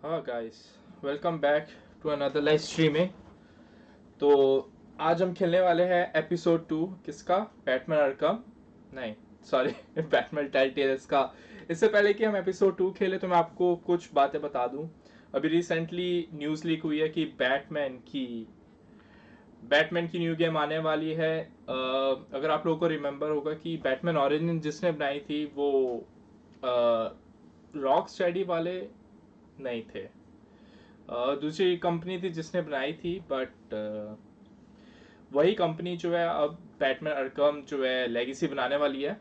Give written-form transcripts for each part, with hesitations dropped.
हाँ guys, welcome back to another live streaming. तो आज हम खेलने वाले हैं एपिसोड 2 किसका, बैटमैन अरकम नहीं सॉरी बैटमैन टेलटेल्स का। इससे पहले कि हम एपिसोड 2 खेलें तो मैं आपको कुछ बातें बता दूं। अभी रिसेंटली न्यूज़ लीक हुई है कि बैटमैन की न्यू गेम आने वाली है। अगर आप लोगों को रिमेंबर होगा कि बैटमैन ओरिजिन जिसने बनाई थी वो रॉक स्टडी वाले नहीं थे, दूसरी कंपनी थी जिसने बनाई थी। बट वही कंपनी जो है अब बैटमैन अरकम जो है लेगेसी बनाने वाली है।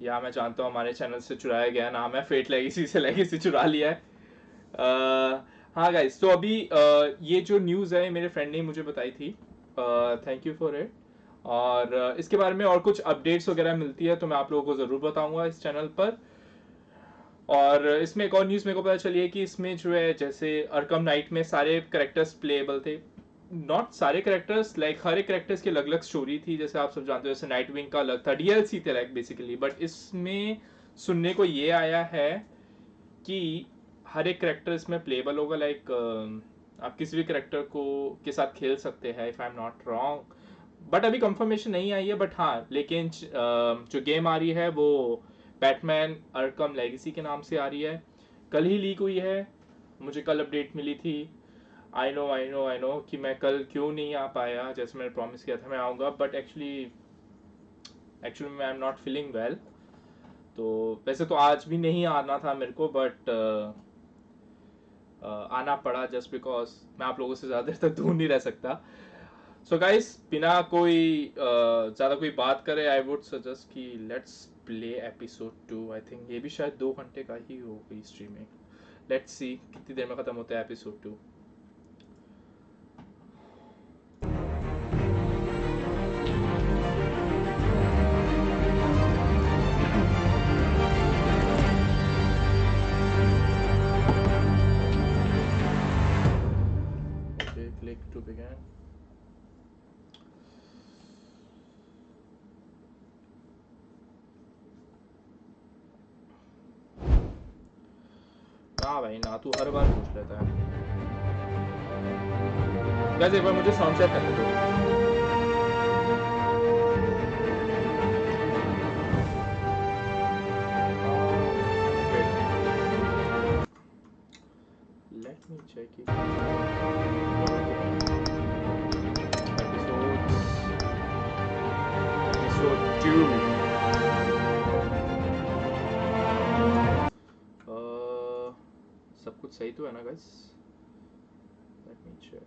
या मैं जानता हूँ हमारे चैनल से चुराया गया नाम है, फेट लेगेसी से लेगेसी चुरा लिया है। हाँ गाइस, तो अभी ये जो न्यूज़ है मेरे फ्रेंड ने मुझे बताई थी, थैंक यू फॉर इट। और इसके बारे में और कुछ अपडेट्स वगैरह मिलती है तो मैं आप लोगों को ज़रूर बताऊंगा इस चैनल पर। और इसमें एक और न्यूज़ मेरे को पता चली है कि इसमें जो है जैसे अरकम नाइट में सारे करेक्टर्स प्लेएबल थे। नॉट सारे करेक्टर्स, लाइक हर एक करेक्टर्स की अलग अलग स्टोरी थी, जैसे आप सब जानते हो। जैसे नाइट विंग का अलग था, डीएलसी थे लाइक बेसिकली। बट इसमें सुनने को ये आया है कि हर एक करेक्टर इसमें प्लेएबल होगा। लाइक आप किसी भी करेक्टर को के साथ खेल सकते हैं, if I am not wrong. But अभी कंफर्मेशन नहीं आई है। बट हाँ, लेकिन जो गेम आ रही है वो बैटमैन अरकम लेगेसी के नाम से आ रही है। कल ही लीक हुई है, मुझे कल अपडेट मिली थी। आई नो कि मैं कल क्यों नहीं आ पाया, जैसे मैंने प्रॉमिस किया था मैं आऊँगा। बट एक्चुअली मैं I am not feeling well. तो वैसे तो आज भी नहीं आना था मेरे को, बट आना पड़ा जस्ट बिकॉज मैं आप लोगों से ज़्यादा देर तक दूर नहीं रह सकता। सो गाइस, बिना कोई ज़्यादा कोई बात करे, आई वुड सजेस्ट कि let's play episode 2। I think ये भी शायद 2 घंटे का ही हो गई स्ट्रीमिंग। लेट्स सी कितनी देर में ख़त्म होता है एपिसोड 2। Click to begin. ना भाई ना, तू हर बार पूछ लेता है। गाइस एक बार मुझे साउंड चेक करने दो। Let me check it. Episode 2. सब कुछ सही तो है ना guys? Let me check.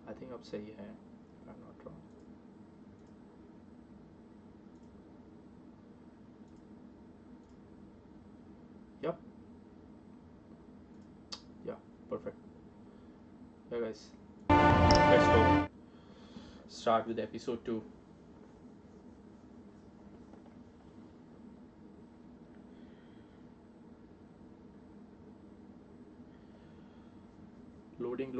I think अब सही है, if I'm not wrong. Yep. Yeah, perfect. Yeah guys, let's go. Start with episode 2. Loading.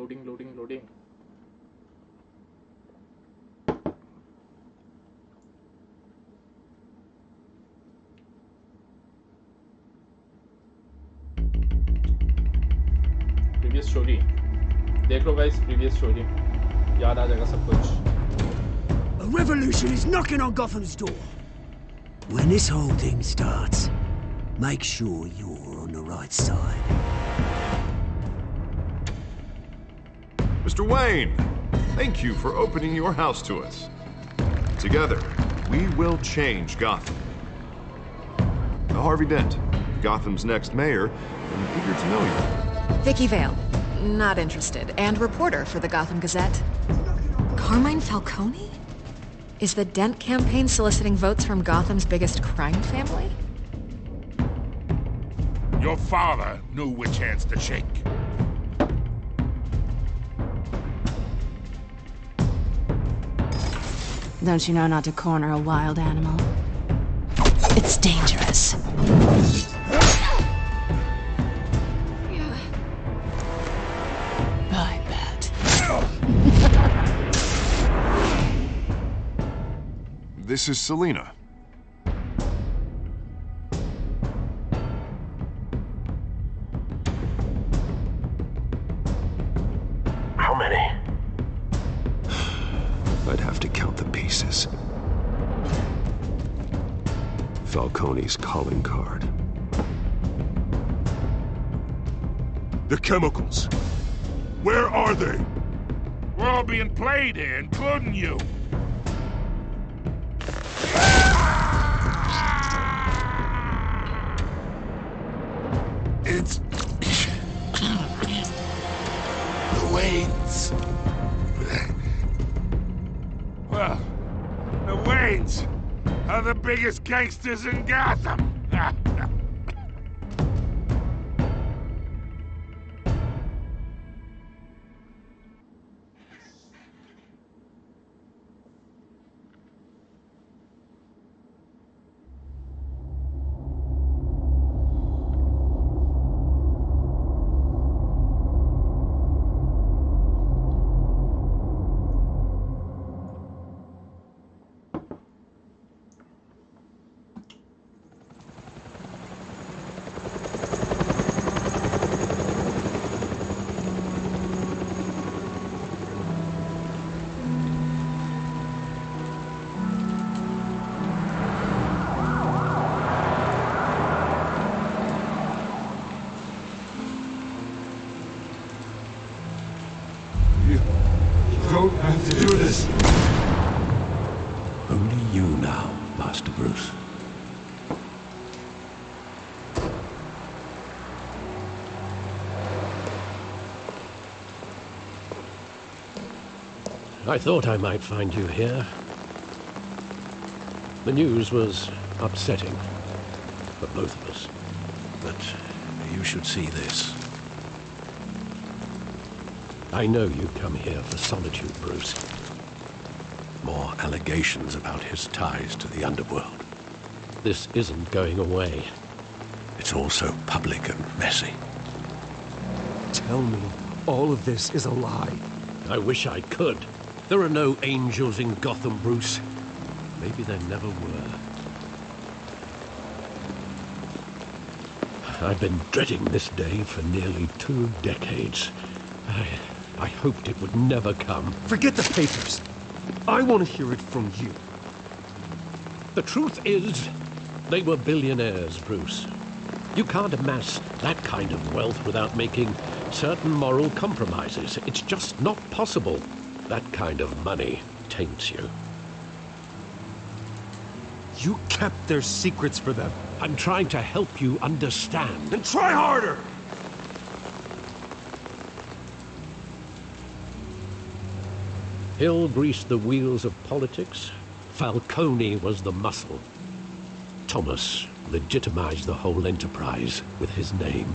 Previous story. देख लो guys, previous story. याद आ जाएगा सब कुछ. A revolution is knocking on Gotham's door. When this whole thing starts, make sure you're on the right side. Mr. Wayne, thank you for opening your house to us. Together, we will change Gotham. Harvey Dent, Gotham's next mayor, and eager to know you. Vicky Vale, not interested, and reporter for the Gotham Gazette. Carmine Falcone? Is the Dent campaign soliciting votes from Gotham's biggest crime family? Your father knew which hands to shake. Don't you know not to corner a wild animal? It's dangerous. I bet. This is Selena. How many? I'd have to count the pieces. Falcone's calling card. The chemicals. Where are they? We're all being played here, including you. It's... the Waynes. Well, the Waynes are the biggest gangsters in Gotham. Don't have to do this. Only you now, Master Bruce. I thought I might find you here. The news was upsetting for both of us. But you should see this. I know you come here for solitude, Bruce. More allegations about his ties to the underworld. This isn't going away. It's all so public and messy. Tell me all of this is a lie. I wish I could. There are no angels in Gotham, Bruce. Maybe there never were. I've been dreading this day for nearly 2 decades. I hoped it would never come. Forget the papers. I want to hear it from you. The truth is, they were billionaires, Bruce. You can't amass that kind of wealth without making certain moral compromises. It's just not possible. That kind of money taints you. You kept their secrets for them. I'm trying to help you understand. Then try harder! Hill greased the wheels of politics. Falcone was the muscle. Thomas legitimized the whole enterprise with his name.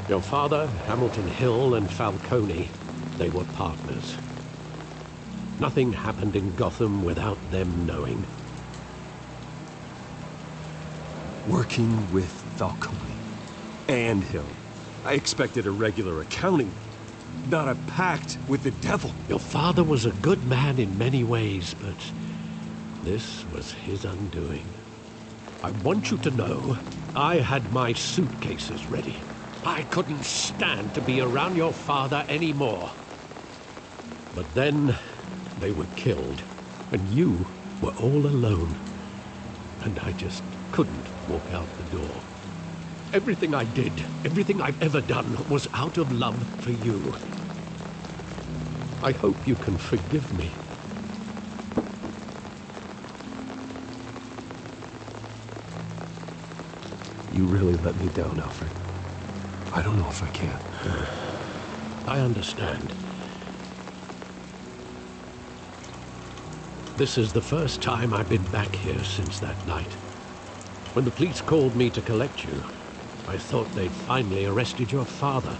Your father, Hamilton Hill, and Falcone, they were partners. Nothing happened in Gotham without them knowing. Working with Falcone and Hill. I expected a regular accounting, not a pact with the devil. Your father was a good man in many ways, but this was his undoing. I want you to know, I had my suitcases ready. I couldn't stand to be around your father anymore. But then, they were killed, and you were all alone. And I just couldn't walk out the door. Everything I did, everything I've ever done, was out of love for you. I hope you can forgive me. You really let me down, Alfred. I don't know if I can. I understand. This is the first time I've been back here since that night. When the police called me to collect you, I thought they'd finally arrested your father.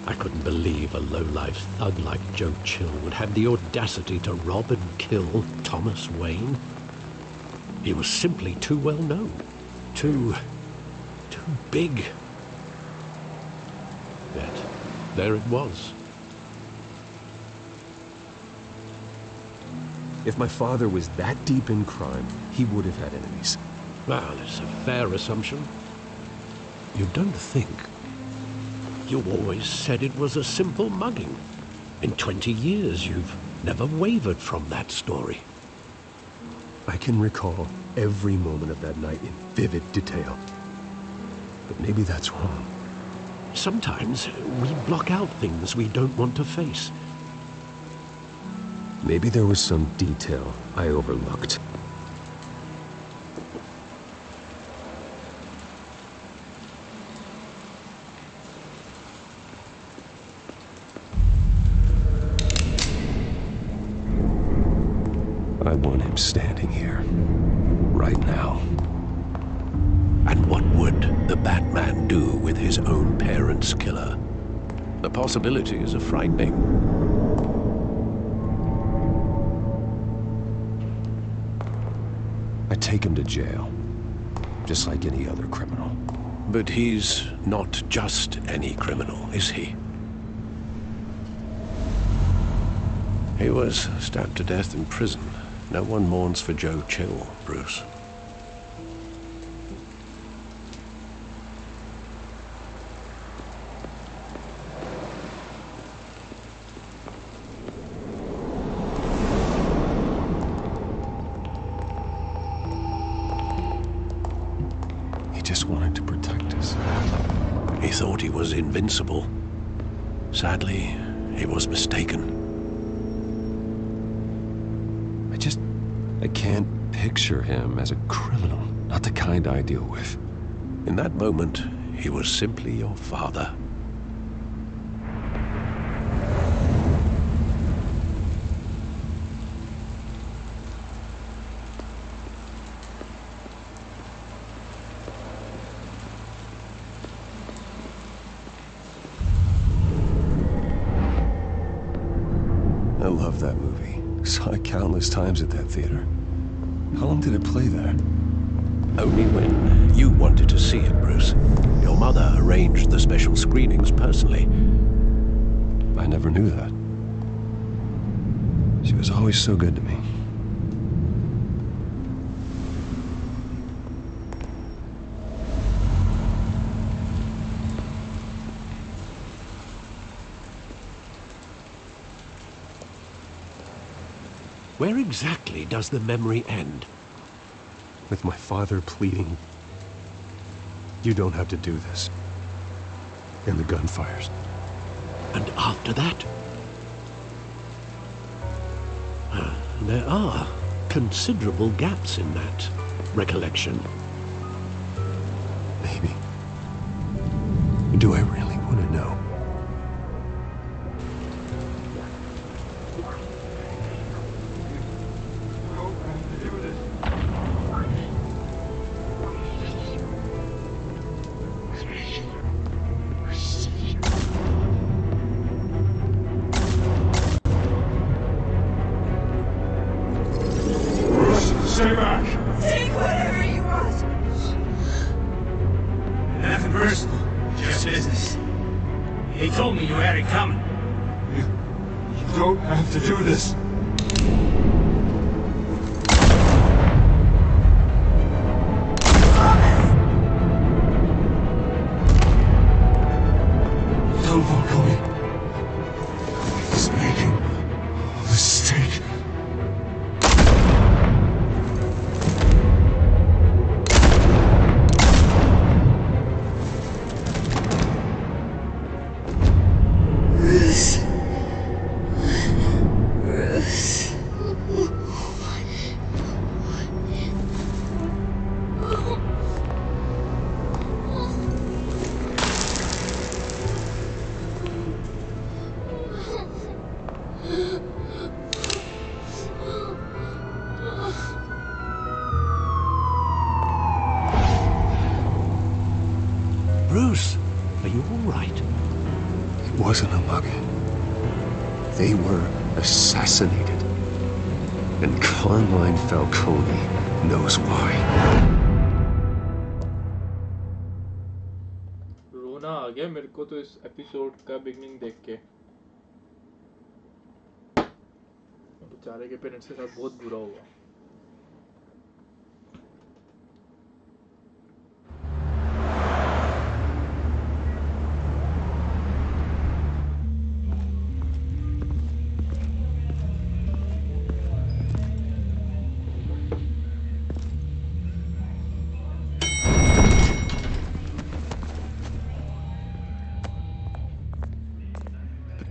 I couldn't believe a low-life thug like Joe Chill would have the audacity to rob and kill Thomas Wayne. He was simply too well known. Too big. Yet, there it was. If my father was that deep in crime, he would have had enemies. Well, it's a fair assumption. You don't think? You always said it was a simple mugging. In 20 years, you've never wavered from that story. I can recall every moment of that night in vivid detail. But maybe that's wrong. Sometimes we block out things we don't want to face. Maybe there was some detail I overlooked. I want him standing here, right now. And what would the Batman do with his own parents' killer? The possibilities are frightening. I take him to jail, just like any other criminal. But he's not just any criminal, is he? He was stabbed to death in prison. No one mourns for Joe Chill, Bruce. He just wanted to protect us. He thought he was invincible. Sadly, he was mistaken. I can't picture him as a criminal, not the kind I deal with. In that moment, he was simply your father. I love that movie. Saw it countless times at that theater. How long did it play there? Only when you wanted to see it, Bruce. Your mother arranged the special screenings personally. I never knew that. She was always so good to me. Where exactly does the memory end? With my father pleading, "You don't have to do this." And the gunfires. And after that? There are considerable gaps in that recollection. Maybe. Do I really want to know? Stay back! Take whatever you want. Nothing personal, just business. He told me you had it coming. You don't have to do this. Don't walk away. He's making a mistake. Bruce, are you all right? It wasn't a mugging. They were assassinated. And Carmine Falcone knows why. रोना आ गया मेरे को तो इस episode का beginning देख के। बेचारे के पेरेंट्स के साथ बहुत बुरा हुआ.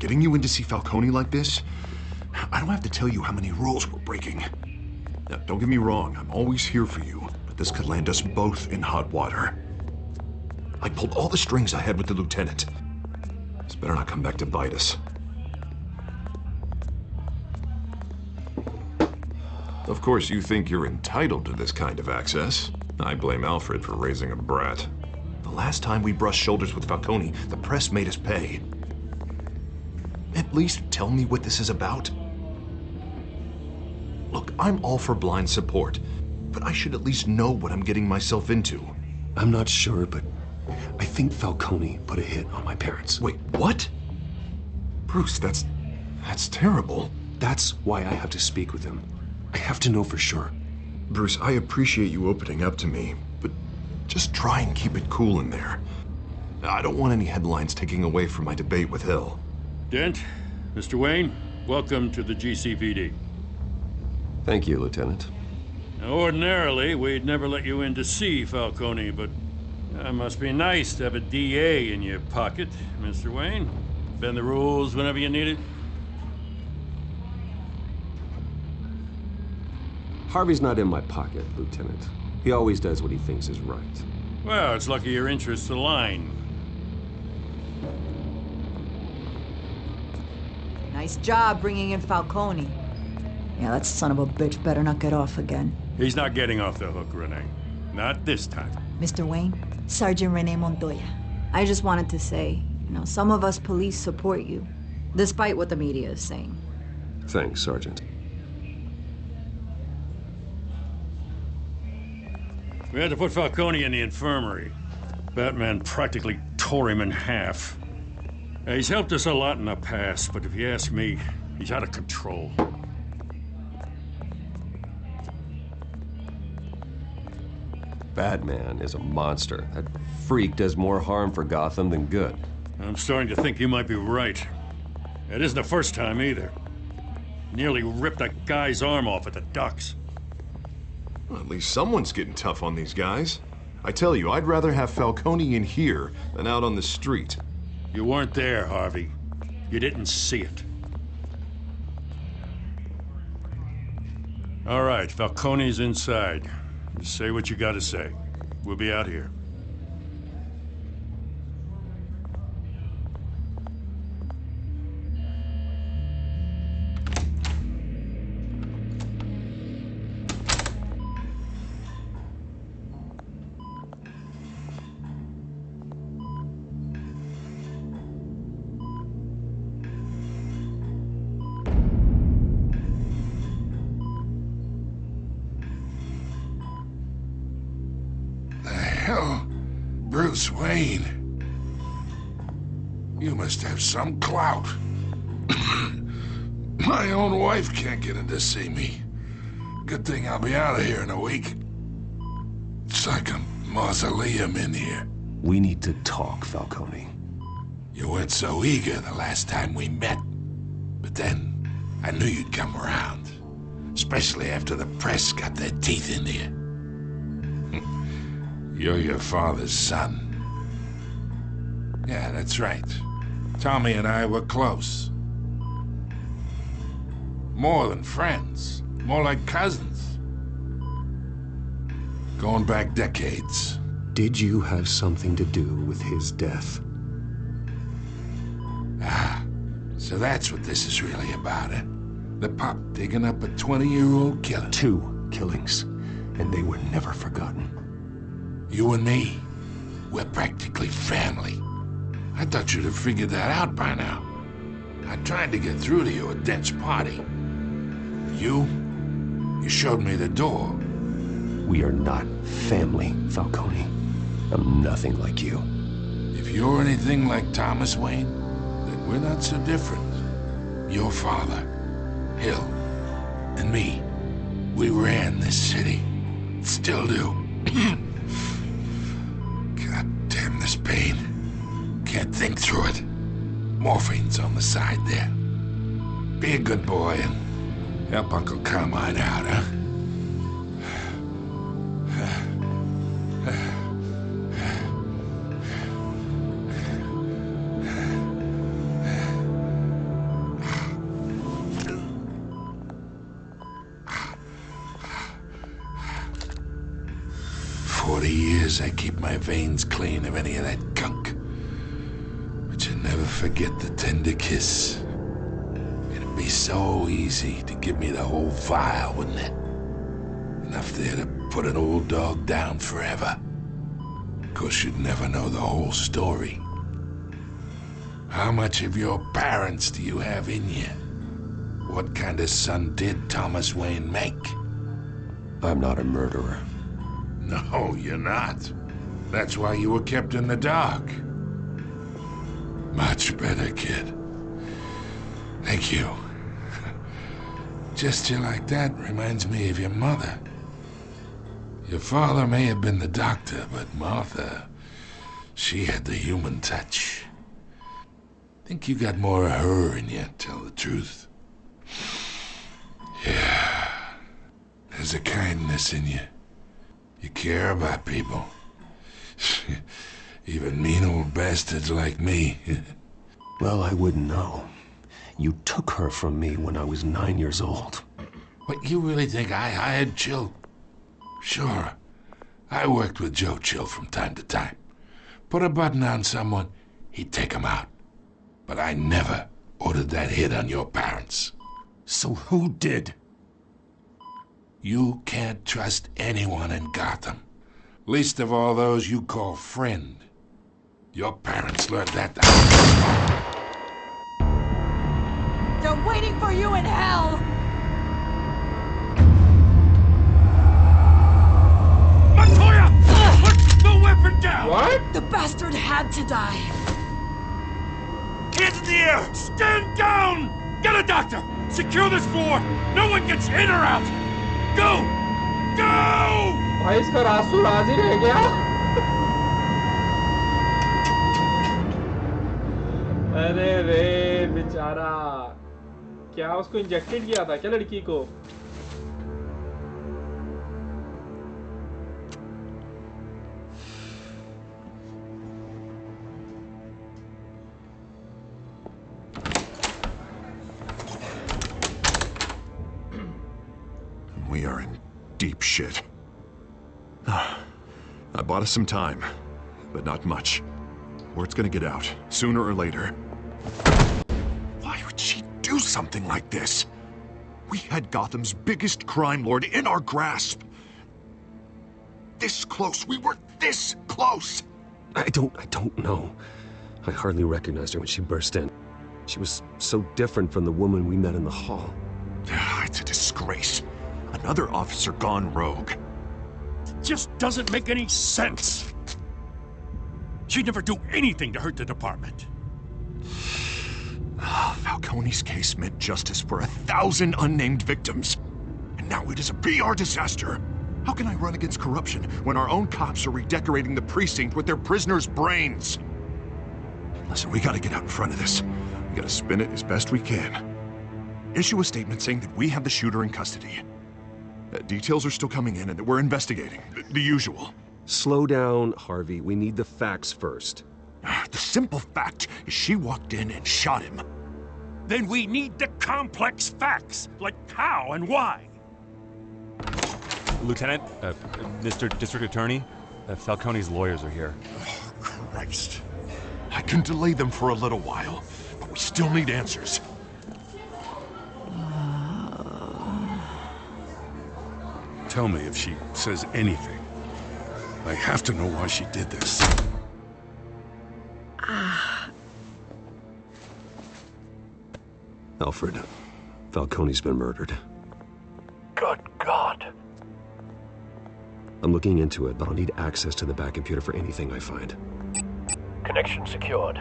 Getting you in to see Falcone like this? I don't have to tell you how many rules we're breaking. Now, don't get me wrong, I'm always here for you, but this could land us both in hot water. I pulled all the strings I had with the lieutenant. This better not come back to bite us. Of course, you think you're entitled to this kind of access. I blame Alfred for raising a brat. The last time we brushed shoulders with Falcone, the press made us pay. At least tell me what this is about. Look, I'm all for blind support, but I should at least know what I'm getting myself into. I'm not sure, but I think Falcone put a hit on my parents. Wait, what? Bruce, that's terrible. That's why I have to speak with him. I have to know for sure. Bruce, I appreciate you opening up to me, but just try and keep it cool in there. I don't want any headlines taking away from my debate with Hill. Dent, Mr. Wayne, welcome to the GCPD. Thank you, Lieutenant. Now, ordinarily, we'd never let you in to see Falcone, but it must be nice to have a DA in your pocket, Mr. Wayne. Bend the rules whenever you need it. Harvey's not in my pocket, Lieutenant. He always does what he thinks is right. Well, it's lucky your interests align. Nice job bringing in Falcone. Yeah, that son of a bitch better not get off again. He's not getting off the hook, Renee. Not this time. Mr. Wayne, Sergeant Renee Montoya. I just wanted to say, some of us police support you, despite what the media is saying. Thanks, Sergeant. We had to put Falcone in the infirmary. Batman practically tore him in half. He's helped us a lot in the past, but if you ask me, he's out of control. Batman is a monster. That freak does more harm for Gotham than good. I'm starting to think you might be right. It isn't the first time either. Nearly ripped a guy's arm off at the docks. Well, at least someone's getting tough on these guys. I tell you, I'd rather have Falcone in here than out on the street. You weren't there, Harvey. You didn't see it. All right, Falcone's inside. Just say what you gotta say. We'll be out here. Bruce Wayne. You must have some clout. My own wife can't get in to see me. Good thing I'll be out of here in a week. It's like a mausoleum in here. We need to talk, Falcone. You weren't so eager the last time we met. But then, I knew you'd come around. Especially after the press got their teeth into you. You're your father's son. Yeah, that's right. Tommy and I were close. More than friends. More like cousins. Going back decades. Did you have something to do with his death? Ah, so that's what this is really about, eh? The pup digging up a 20-year-old killer. 2 killings, and they were never forgotten. You and me, we're practically family. I thought you'd have figured that out by now. I tried to get through to you at Dent's party. You showed me the door. We are not family, Falcone. I'm nothing like you. If you're anything like Thomas Wayne, then we're not so different. Your father, Hill, and me, we ran this city. Still do. God damn this pain. Can't think through it. Morphine's on the side there. Be a good boy and help Uncle Carmine out, huh? 40 years I keep my veins clean of any of that gunk. But you never forget the tender kiss. It'd be so easy to give me the whole vial, wouldn't it? Enough there to put an old dog down forever. Of course, you'd never know the whole story. How much of your parents do you have in you? What kind of son did Thomas Wayne make? I'm not a murderer. No, you're not. That's why you were kept in the dark. Much better, kid. Thank you. Gesture like that reminds me of your mother. Your father may have been the doctor, but Martha, she had the human touch. Think you got more of her in you, tell the truth. Yeah. There's a kindness in you. You care about people. Even mean old bastards like me. Well, I wouldn't know. You took her from me when I was 9 years old. What, you really think I hired Chill? Sure. I worked with Joe Chill from time to time. Put a button on someone, he'd take him out. But I never ordered that hit on your parents. So who did? You can't trust anyone in Gotham. Least of all those you call friend. Your parents learned that. They're waiting for you in hell! Montoya! Put the weapon down! What? The bastard had to die. Hands in the air! Stand down! Get a doctor! Secure this floor! No one gets in or out! Go! Go! भाई इसका रासू राजी रह गया। अरे रे बेचारा, क्या उसको इंजेक्टेड किया था क्या लड़की को? We are in deep shit. I bought us some time, but not much. Word's gonna get out, sooner or later. Why would she do something like this? We had Gotham's biggest crime lord in our grasp. This close, we were this close! I don't know. I hardly recognized her when she burst in. She was so different from the woman we met in the hall. It's a disgrace. Another officer gone rogue. It just doesn't make any sense. She'd never do anything to hurt the department. Falcone's case meant justice for 1,000 unnamed victims. And now it is a PR disaster. How can I run against corruption when our own cops are redecorating the precinct with their prisoners' brains? Listen, we gotta get out in front of this. We gotta spin it as best we can. Issue a statement saying that we have the shooter in custody. Details are still coming in and that we're investigating. The usual. Slow down, Harvey. We need the facts first. The simple fact is she walked in and shot him. Then we need the complex facts, like how and why. Lieutenant, Mr. District Attorney, Falcone's lawyers are here. Oh, Christ. I can delay them for a little while, but we still need answers. Tell me if she says anything. I have to know why she did this. Alfred, Falcone's been murdered. Good God. I'm looking into it, but I'll need access to the back computer for anything I find. Connection secured.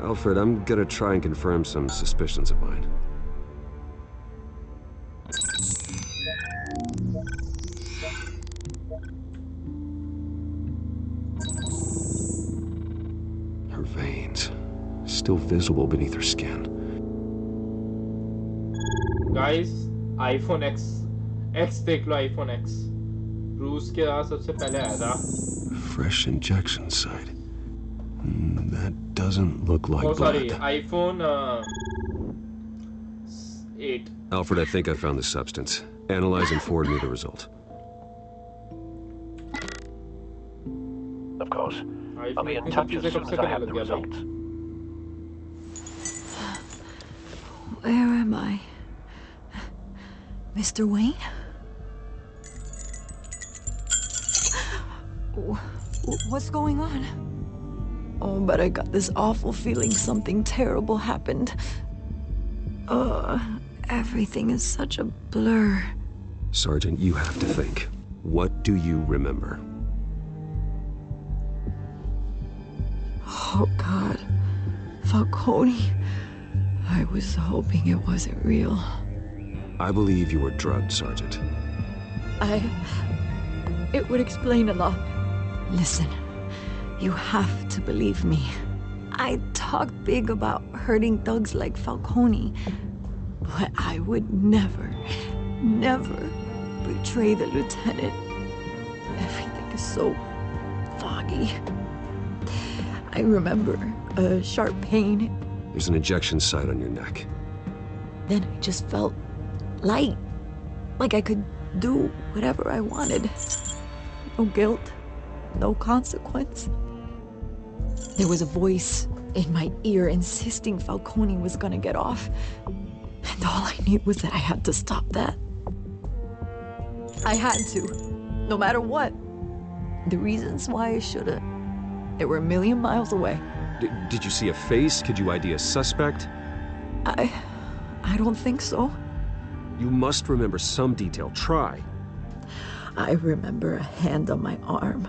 Alfred, I'm gonna try and confirm some suspicions of mine. still visible beneath her skin. Guys, iPhone X देख लो iPhone X. Bruce के बाद सबसे पहले आया था. Fresh injection site. That doesn't look like Oh, sorry, blood. iPhone 8. Alfred, I think I found the substance. Analyze and forward me the result. Of course. I'll be in iPhone touch as soon as I have the lag gaya bhai. results. Where am I? Mr. Wayne? What's going on? Oh, but I got this awful feeling something terrible happened. Everything is such a blur. Sergeant, you have to think. What do you remember? Oh, God. Falcone. I was hoping it wasn't real. I believe you were drugged, Sergeant. It would explain a lot. Listen, you have to believe me. I talk big about hurting thugs like Falcone, but I would never betray the lieutenant. Everything is so foggy. I remember a sharp pain. There's an injection site on your neck. Then I just felt light, like I could do whatever I wanted. No guilt, no consequence. There was a voice in my ear insisting Falcone was gonna get off. And all I knew was that I had to stop that. I had to, no matter what. The reasons why I should've, they were a million miles away. Did you see a face? Could you ID a suspect? I don't think so. You must remember some detail. Try. I remember a hand on my arm,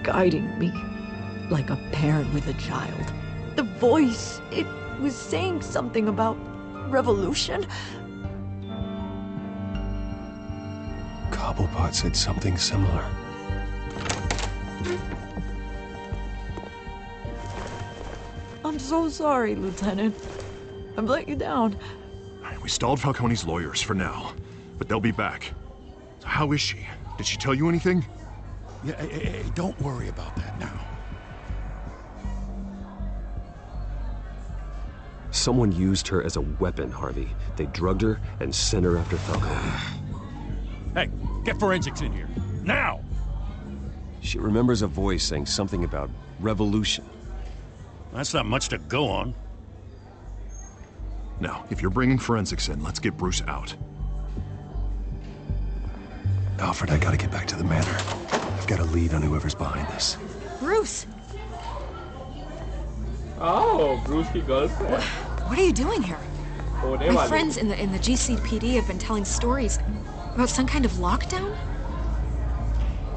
guiding me like a parent with a child. The voice, it was saying something about revolution. Cobblepot said something similar. I'm so sorry, Lieutenant. I've let you down. We stalled Falcone's lawyers for now, but they'll be back. So how is she? Did she tell you anything? Yeah, hey, don't worry about that now. Someone used her as a weapon, Harvey. They drugged her and sent her after Falcone. Hey, get forensics in here. Now! She remembers a voice saying something about revolution. That's not much to go on. Now, if you're bringing forensics in, let's get Bruce out. Alfred, I gotta get back to the manor. I've got a lead on whoever's behind this. Bruce! Oh, Bruce की girlfriend. What are you doing here? होने My वाली. friends in the GCPD have been telling stories about some kind of lockdown.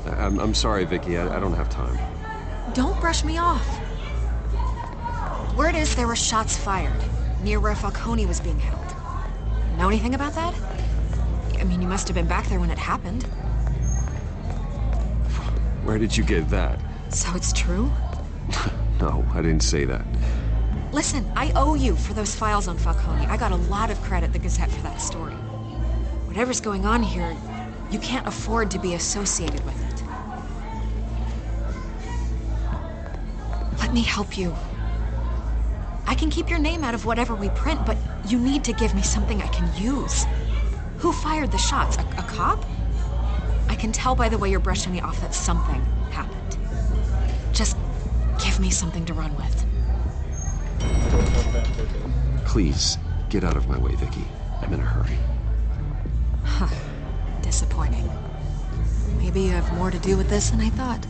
I'm sorry, Vicky. I don't have time. Don't brush me off. Word is there were shots fired near where Falcone was being held. Know anything about that? I mean, you must have been back there when it happened. Where did you get that? So it's true? No, I didn't say that. Listen, I owe you for those files on Falcone. I got a lot of credit at the Gazette for that story. Whatever's going on here, you can't afford to be associated with it. Let me help you. I can keep your name out of whatever we print, but you need to give me something I can use. Who fired the shots? A cop? I can tell by the way you're brushing me off that something happened. Just give me something to run with. Please, get out of my way, Vicky. I'm in a hurry. Huh. Disappointing. Maybe you have more to do with this than I thought.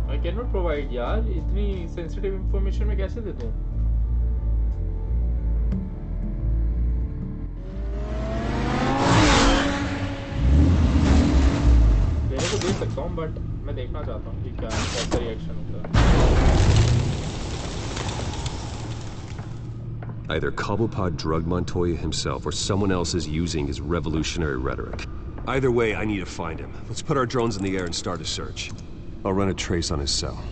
I cannot provide यार इतनी sensitive information मैं कैसे दे दूँ? देने को दे सकता हूँ but मैं देखना चाहता हूँ कि क्या कैसा reaction होता है. Either Cobblepot drugged Montoya himself or someone else is using his revolutionary rhetoric. Either way, I need to find him. Let's put our drones in the air and start a search. I'll run a trace on his cell.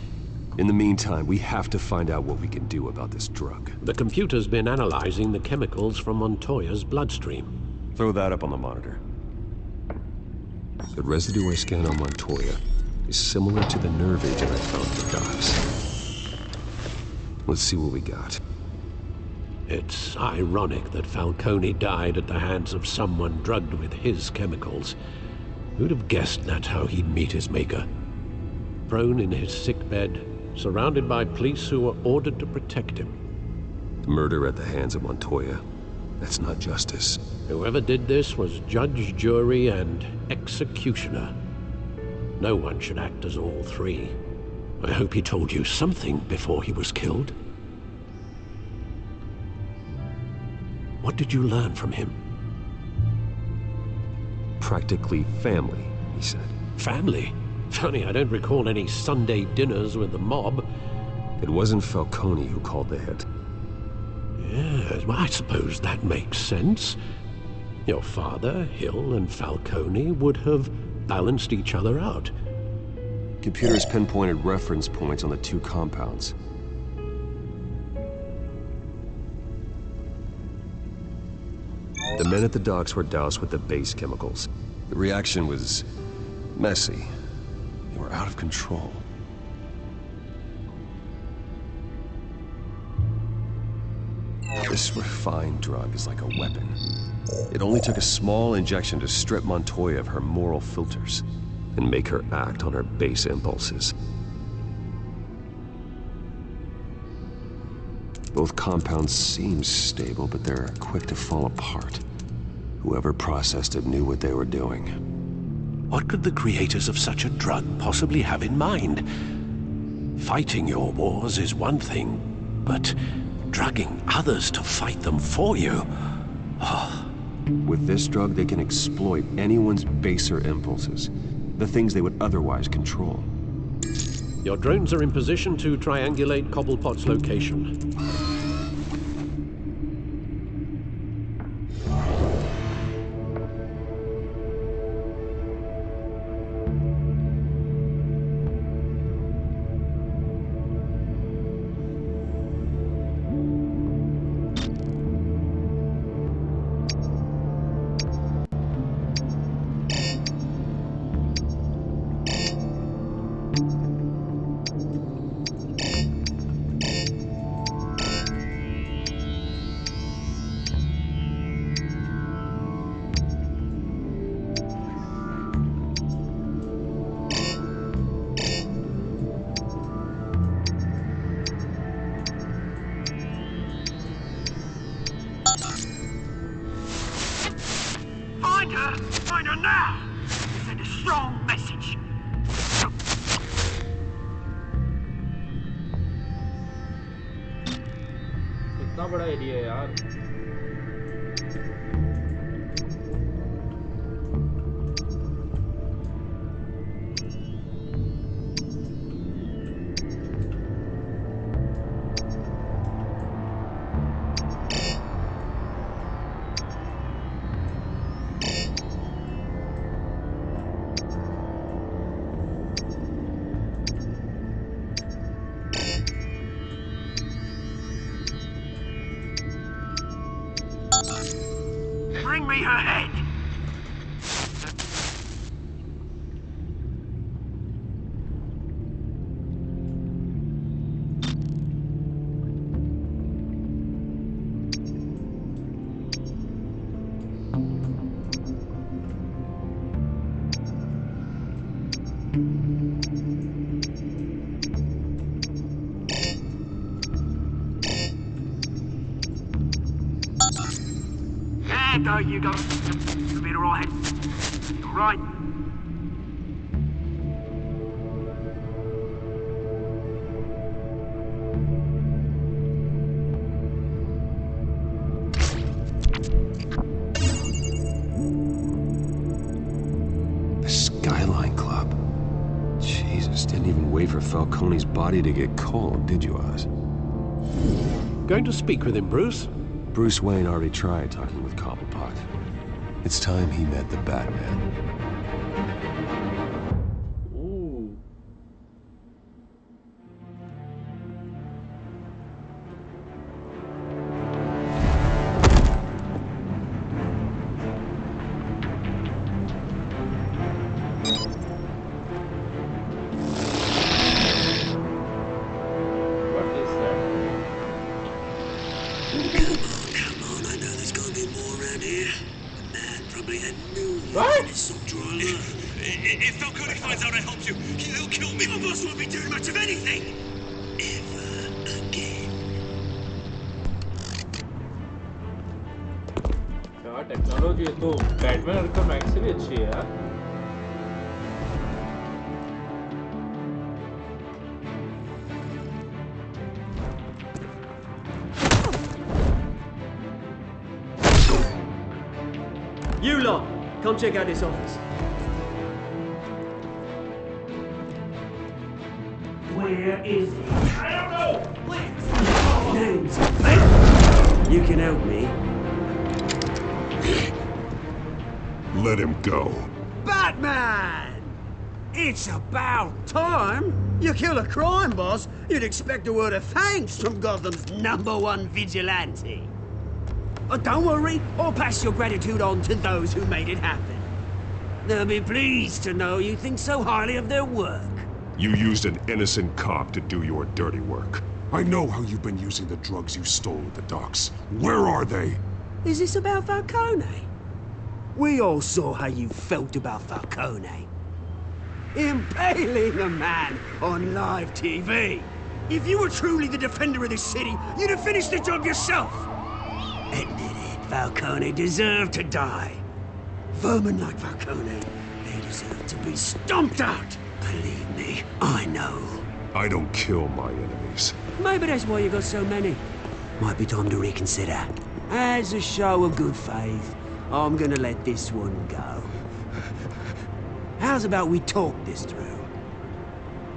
In the meantime, we have to find out what we can do about this drug. The computer's been analyzing the chemicals from Montoya's bloodstream. Throw that up on the monitor. The residue I scanned on Montoya is similar to the nerve agent I found in the docks. Let's see what we got. It's ironic that Falcone died at the hands of someone drugged with his chemicals. Who'd have guessed that's how he'd meet his maker? Prone in his sickbed, surrounded by police who were ordered to protect him. Murder at the hands of Montoya. That's not justice. Whoever did this was judge, jury, and executioner. No one should act as all three. I hope he told you something before he was killed. What did you learn from him? Practically family, he said. Family? Funny, I don't recall any Sunday dinners with the mob. It wasn't Falcone who called the hit. Yes, well, I suppose that makes sense. Your father, Hill, and Falcone would have balanced each other out. Computers pinpointed reference points on the two compounds. The men at the docks were doused with the base chemicals. The reaction was messy. They were out of control. This refined drug is like a weapon. It only took a small injection to strip Montoya of her moral filters and make her act on her base impulses. Both compounds seem stable, but they're quick to fall apart. Whoever processed it knew what they were doing. What could the creators of such a drug possibly have in mind? Fighting your wars is one thing, but drugging others to fight them for you? Oh. With this drug, they can exploit anyone's baser impulses, the things they would otherwise control. Your drones are in position to triangulate Cobblepot's location. Find her now! Send a strong message. इतना बड़ा area है यार. Bring me her head! There you go. You'll be alright. Alright. The Skyline Club. Jesus, didn't even wait for Falcone's body to get cold, did you, Oz? Going to speak with him, Bruce? Bruce Wayne already tried talking with Cobblepot. It's time he met the Batman. Ooh. What is that? Come on, I know there's gonna be more around here. The man probably had millions What? in his salt drawer alone. If Falcone finds out I helped you, he'll kill me. My boss won't be doing much of anything. Ever again. क्या technology है तो Batman Arkham max से भी अच्छी है यार You lot, come check out this office. Where is he? I don't know! Names. You can help me. Let him go. Batman! It's about time. You kill a crime boss, you'd expect a word of thanks from Gotham's #1 vigilante. Oh, don't worry, I'll pass your gratitude on to those who made it happen. They'll be pleased to know you think so highly of their work. You used an innocent cop to do your dirty work. I know how you've been using the drugs you stole at the docks. Where are they? Is this about Falcone? We all saw how you felt about Falcone. Impaling a man on live TV. If you were truly the defender of this city, you'd have finished the job yourself. Admit it, Falcone deserved to die. Vermin like Falcone, they deserve to be stomped out. Believe me, I know. I don't kill my enemies. Maybe that's why you got so many. Might be time to reconsider. As a show of good faith, I'm gonna let this one go. How's about we talk this through?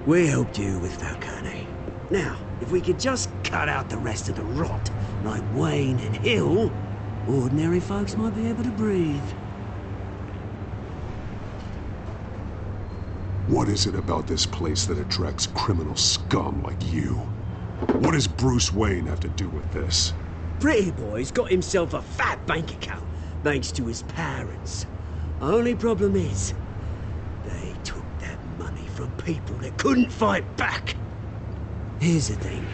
We helped you with Falcone. Now, if we could just cut out the rest of the rot, like Wayne and Hill, ordinary folks might be able to breathe. What is it about this place that attracts criminal scum like you? What does Bruce Wayne have to do with this? Pretty Boy's got himself a fat bank account, thanks to his parents. Only problem is, they took that money from people that couldn't fight back. Here's the thing.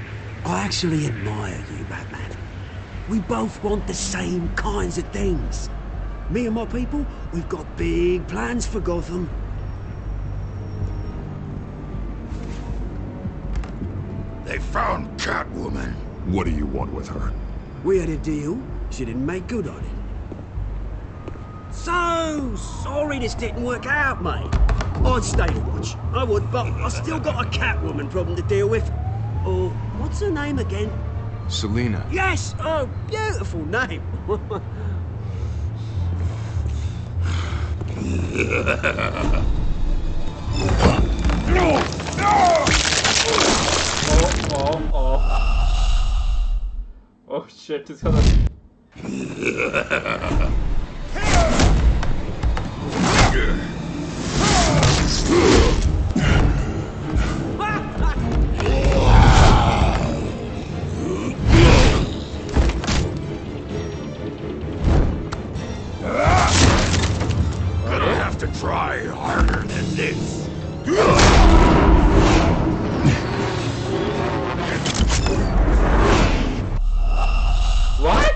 I actually admire you, Batman. We both want the same kinds of things. Me and my people, we've got big plans for Gotham. They found Catwoman. What do you want with her? We had a deal. She didn't make good on it. So sorry this didn't work out, mate. I'd stay to watch. I would, but I still got a Catwoman problem to deal with. Oh, what's her name again? Selina. Yes! Oh, beautiful name. Oh shit, it's gonna... Gonna have to try harder than this. What?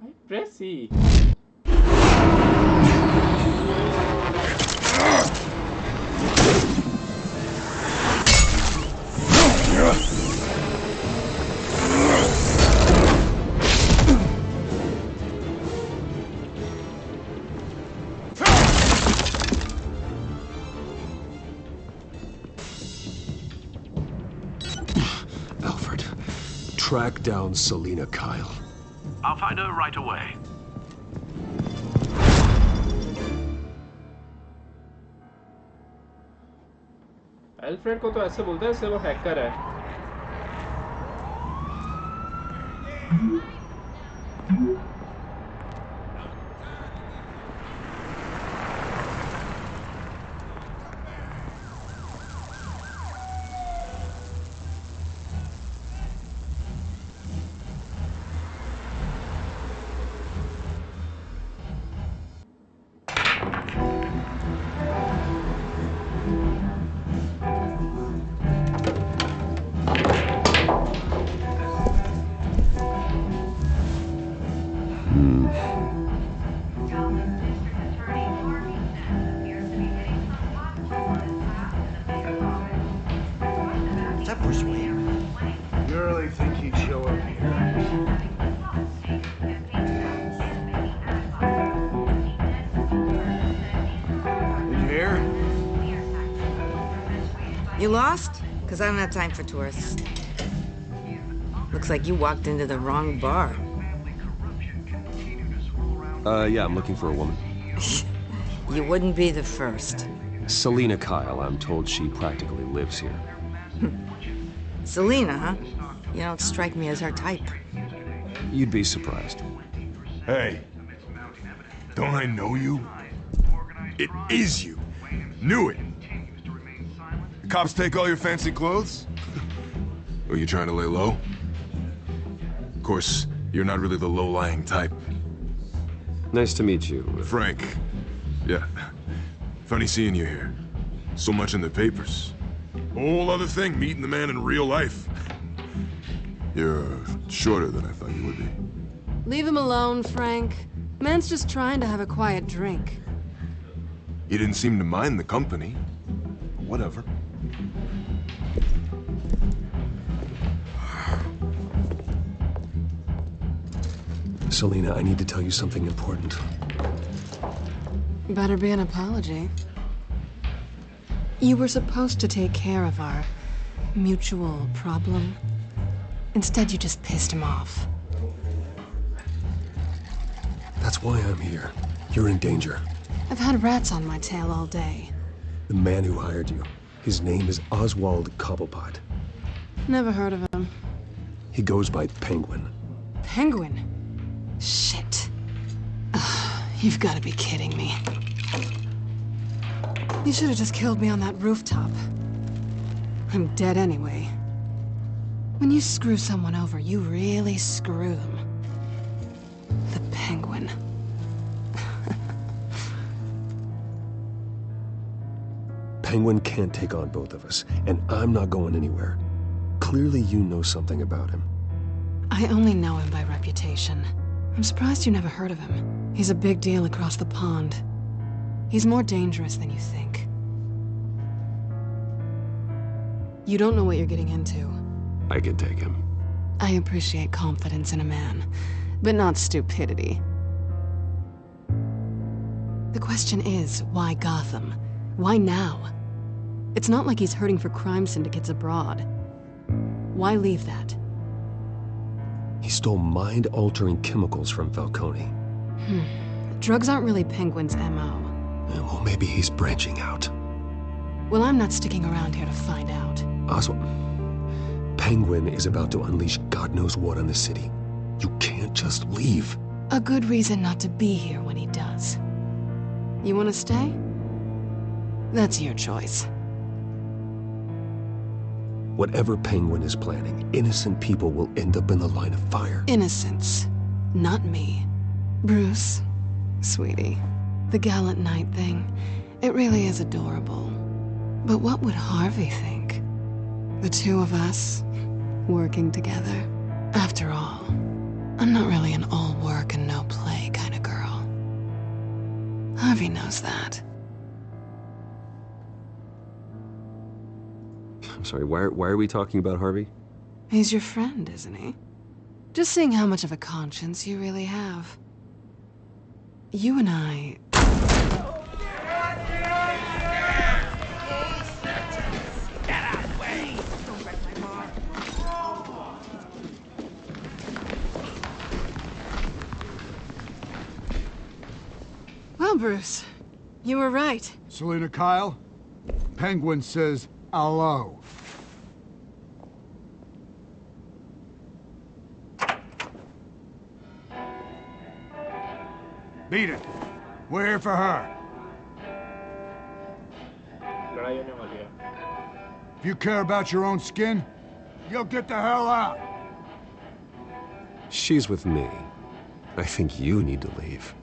I press E. Alfred, track down Selina Kyle. I'll find her right away. Alfred को तो ऐसे बोलते हैं जैसे वो hacker है You lost? Because I don't have time for tourists. Looks like you walked into the wrong bar. Yeah, I'm looking for a woman. You wouldn't be the first. Selina Kyle, I'm told she practically lives here. Selina, huh? You don't strike me as her type. You'd be surprised. Hey, don't I know you? It is you. Knew it. The cops take all your fancy clothes? Are you trying to lay low? Of course, you're not really the low-lying type. Nice to meet you. Frank. Yeah. Funny seeing you here. So much in the papers. Whole other thing, meeting the man in real life. You're shorter than I thought you would be. Leave him alone, Frank. Man's just trying to have a quiet drink. You didn't seem to mind the company. Whatever. Selina, I need to tell you something important. Better be an apology. You were supposed to take care of our mutual problem. Instead, you just pissed him off. That's why I'm here. You're in danger. I've had rats on my tail all day. The man who hired you, his name is Oswald Cobblepot. Never heard of him. He goes by Penguin. Penguin? Shit. Ugh, you've got to be kidding me. You should have just killed me on that rooftop. I'm dead anyway. When you screw someone over, you really screw them. The Penguin. Penguin can't take on both of us, and I'm not going anywhere. Clearly you know something about him. I only know him by reputation. I'm surprised you never heard of him. He's a big deal across the pond. He's more dangerous than you think. You don't know what you're getting into. I can take him. I appreciate confidence in a man, but not stupidity. The question is, why Gotham? Why now? It's not like he's hurting for crime syndicates abroad. Why leave that? He stole mind-altering chemicals from Falcone. Drugs aren't really Penguin's MO. Well, maybe he's branching out. Well, I'm not sticking around here to find out. Oswald, Penguin is about to unleash God knows what on the city. You can't just leave. A good reason not to be here when he does. You want to stay? That's your choice. Whatever Penguin is planning, innocent people will end up in the line of fire. Innocence, not me. Bruce, sweetie, the gallant knight thing, it really is adorable. But what would Harvey think? The two of us, working together. After all, I'm not really an all work and no play kind of girl. Harvey knows that. I'm sorry, why are we talking about Harvey? He's your friend, isn't he? Just seeing how much of a conscience you really have. You and I... Well, Bruce, you were right. Selina Kyle, Penguin says hello. Beat it. We're here for her. If you care about your own skin, you'll get the hell out. She's with me. I think you need to leave.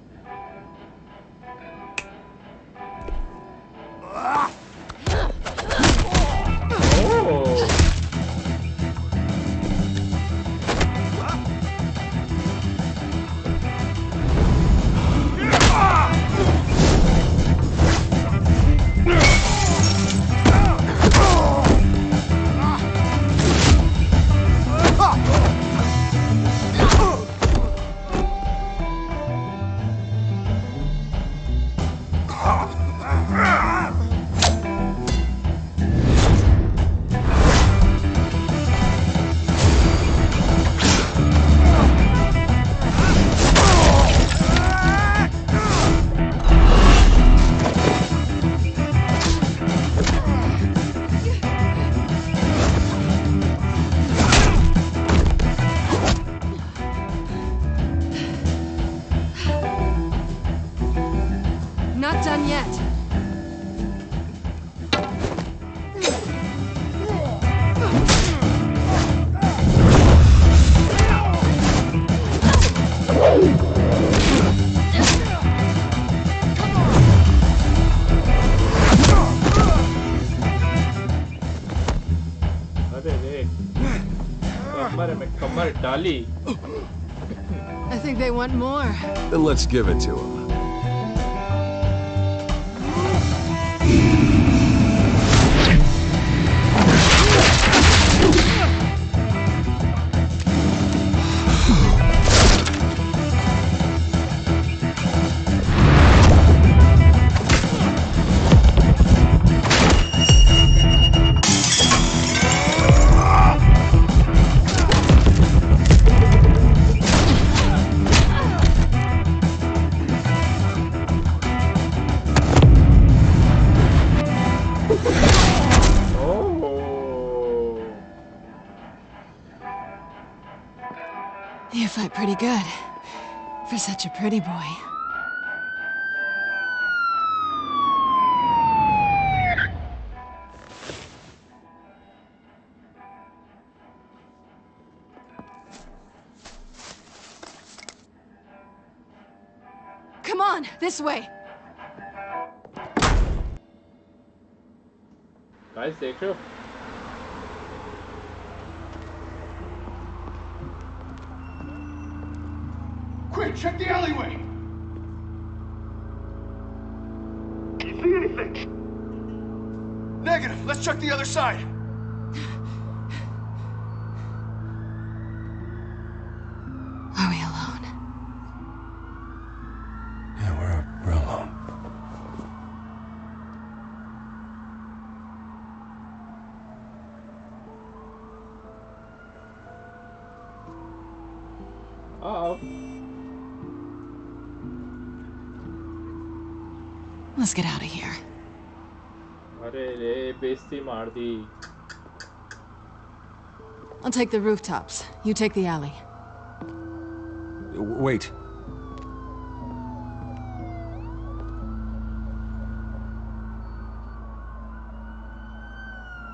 done yet. I think they want more. Then let's give it to them. You fight pretty good. For such a pretty boy. Come on, this way. Guys, देख रहे हो? Quick, check the alleyway! Can you see anything? Negative. Let's check the other side. Are we alone? Yeah, we're alone. Uh-oh. Let's get out of here. अरे रे बेइज्जती मार दी. I'll take the rooftops. You take the alley. Wait.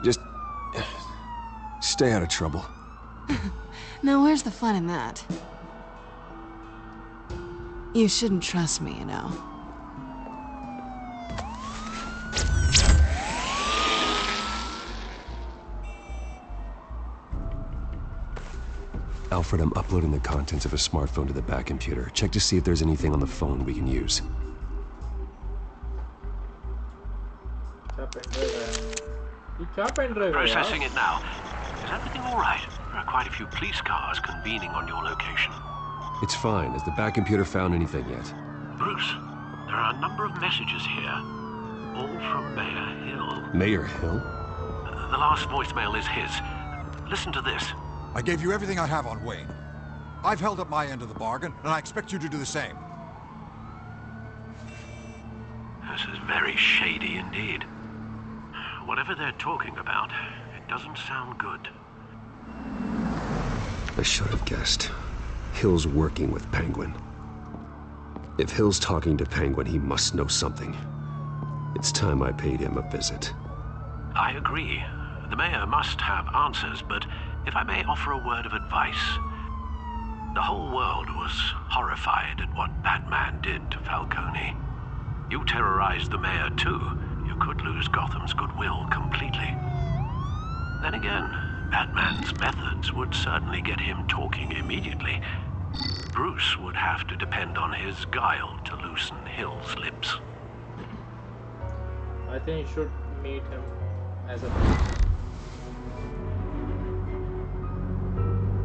Just stay out of trouble. Now, where's the fun in that? You shouldn't trust me, you know. Alfred, I'm uploading the contents of a smartphone to the back computer. Check to see if there's anything on the phone we can use. Processing it now. Is everything all right? There are quite a few police cars convening on your location. It's fine. Has the back computer found anything yet? Bruce, there are a number of messages here. All from Mayor Hill. Mayor Hill? The last voicemail is his. Listen to this. I gave you everything I have on Wayne. I've held up my end of the bargain, and I expect you to do the same. This is very shady indeed. Whatever they're talking about, it doesn't sound good. I should have guessed. Hill's working with Penguin. If Hill's talking to Penguin, he must know something. It's time I paid him a visit. I agree. The mayor must have answers, but if I may offer a word of advice, the whole world was horrified at what Batman did to Falcone. You terrorized the mayor too. You could lose Gotham's goodwill completely. Then again, Batman's methods would certainly get him talking immediately. Bruce would have to depend on his guile to loosen Hill's lips. I think you should meet him as a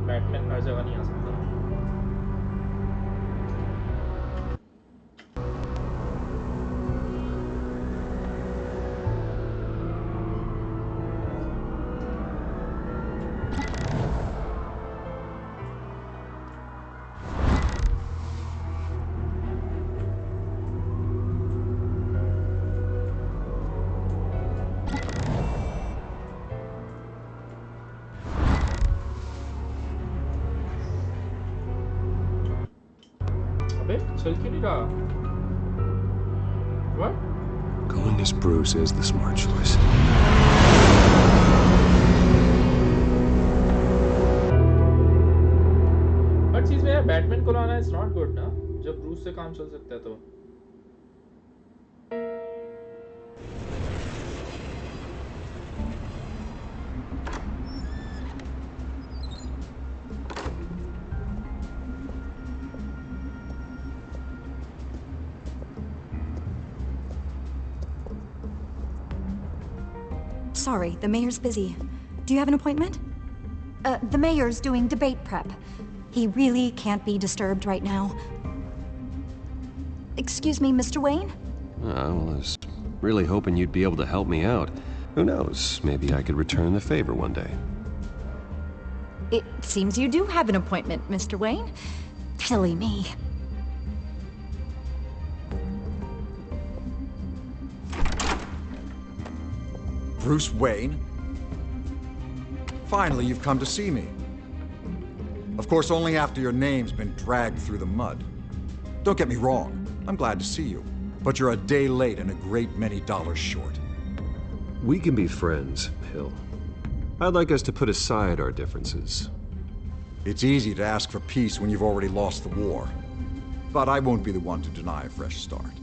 Batman हर जगह नहीं आ सकता. चल क्यों नहीं रहा? What? Going as Bruce is the smart choice. हर चीज में यार बैटमैन को लाना इज नॉट गुड ना, जब ब्रूस से काम चल सकता है तो। Sorry, the mayor's busy. Do you have an appointment? The mayor's doing debate prep. He really can't be disturbed right now. Excuse me, Mr. Wayne? I was really hoping you'd be able to help me out. Who knows, maybe I could return the favor one day. It seems you do have an appointment, Mr. Wayne. Silly me. Bruce Wayne? Finally, you've come to see me. Of course, only after your name's been dragged through the mud. Don't get me wrong, I'm glad to see you. But you're a day late and a great many dollars short. We can be friends, Hill. I'd like us to put aside our differences. It's easy to ask for peace when you've already lost the war. But I won't be the one to deny a fresh start.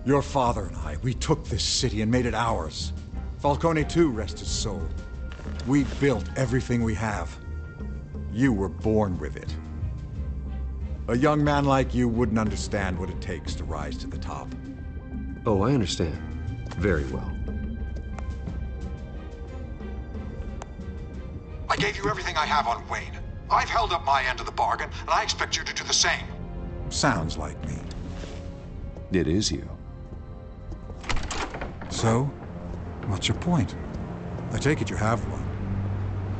Your father and I, we took this city and made it ours. Falcone too, rest his soul. We built everything we have. You were born with it. A young man like you wouldn't understand what it takes to rise to the top. Oh, I understand. Very well. I gave you everything I have on Wayne. I've held up my end of the bargain, and I expect you to do the same. Sounds like me. It is you. So, what's your point? I take it you have one.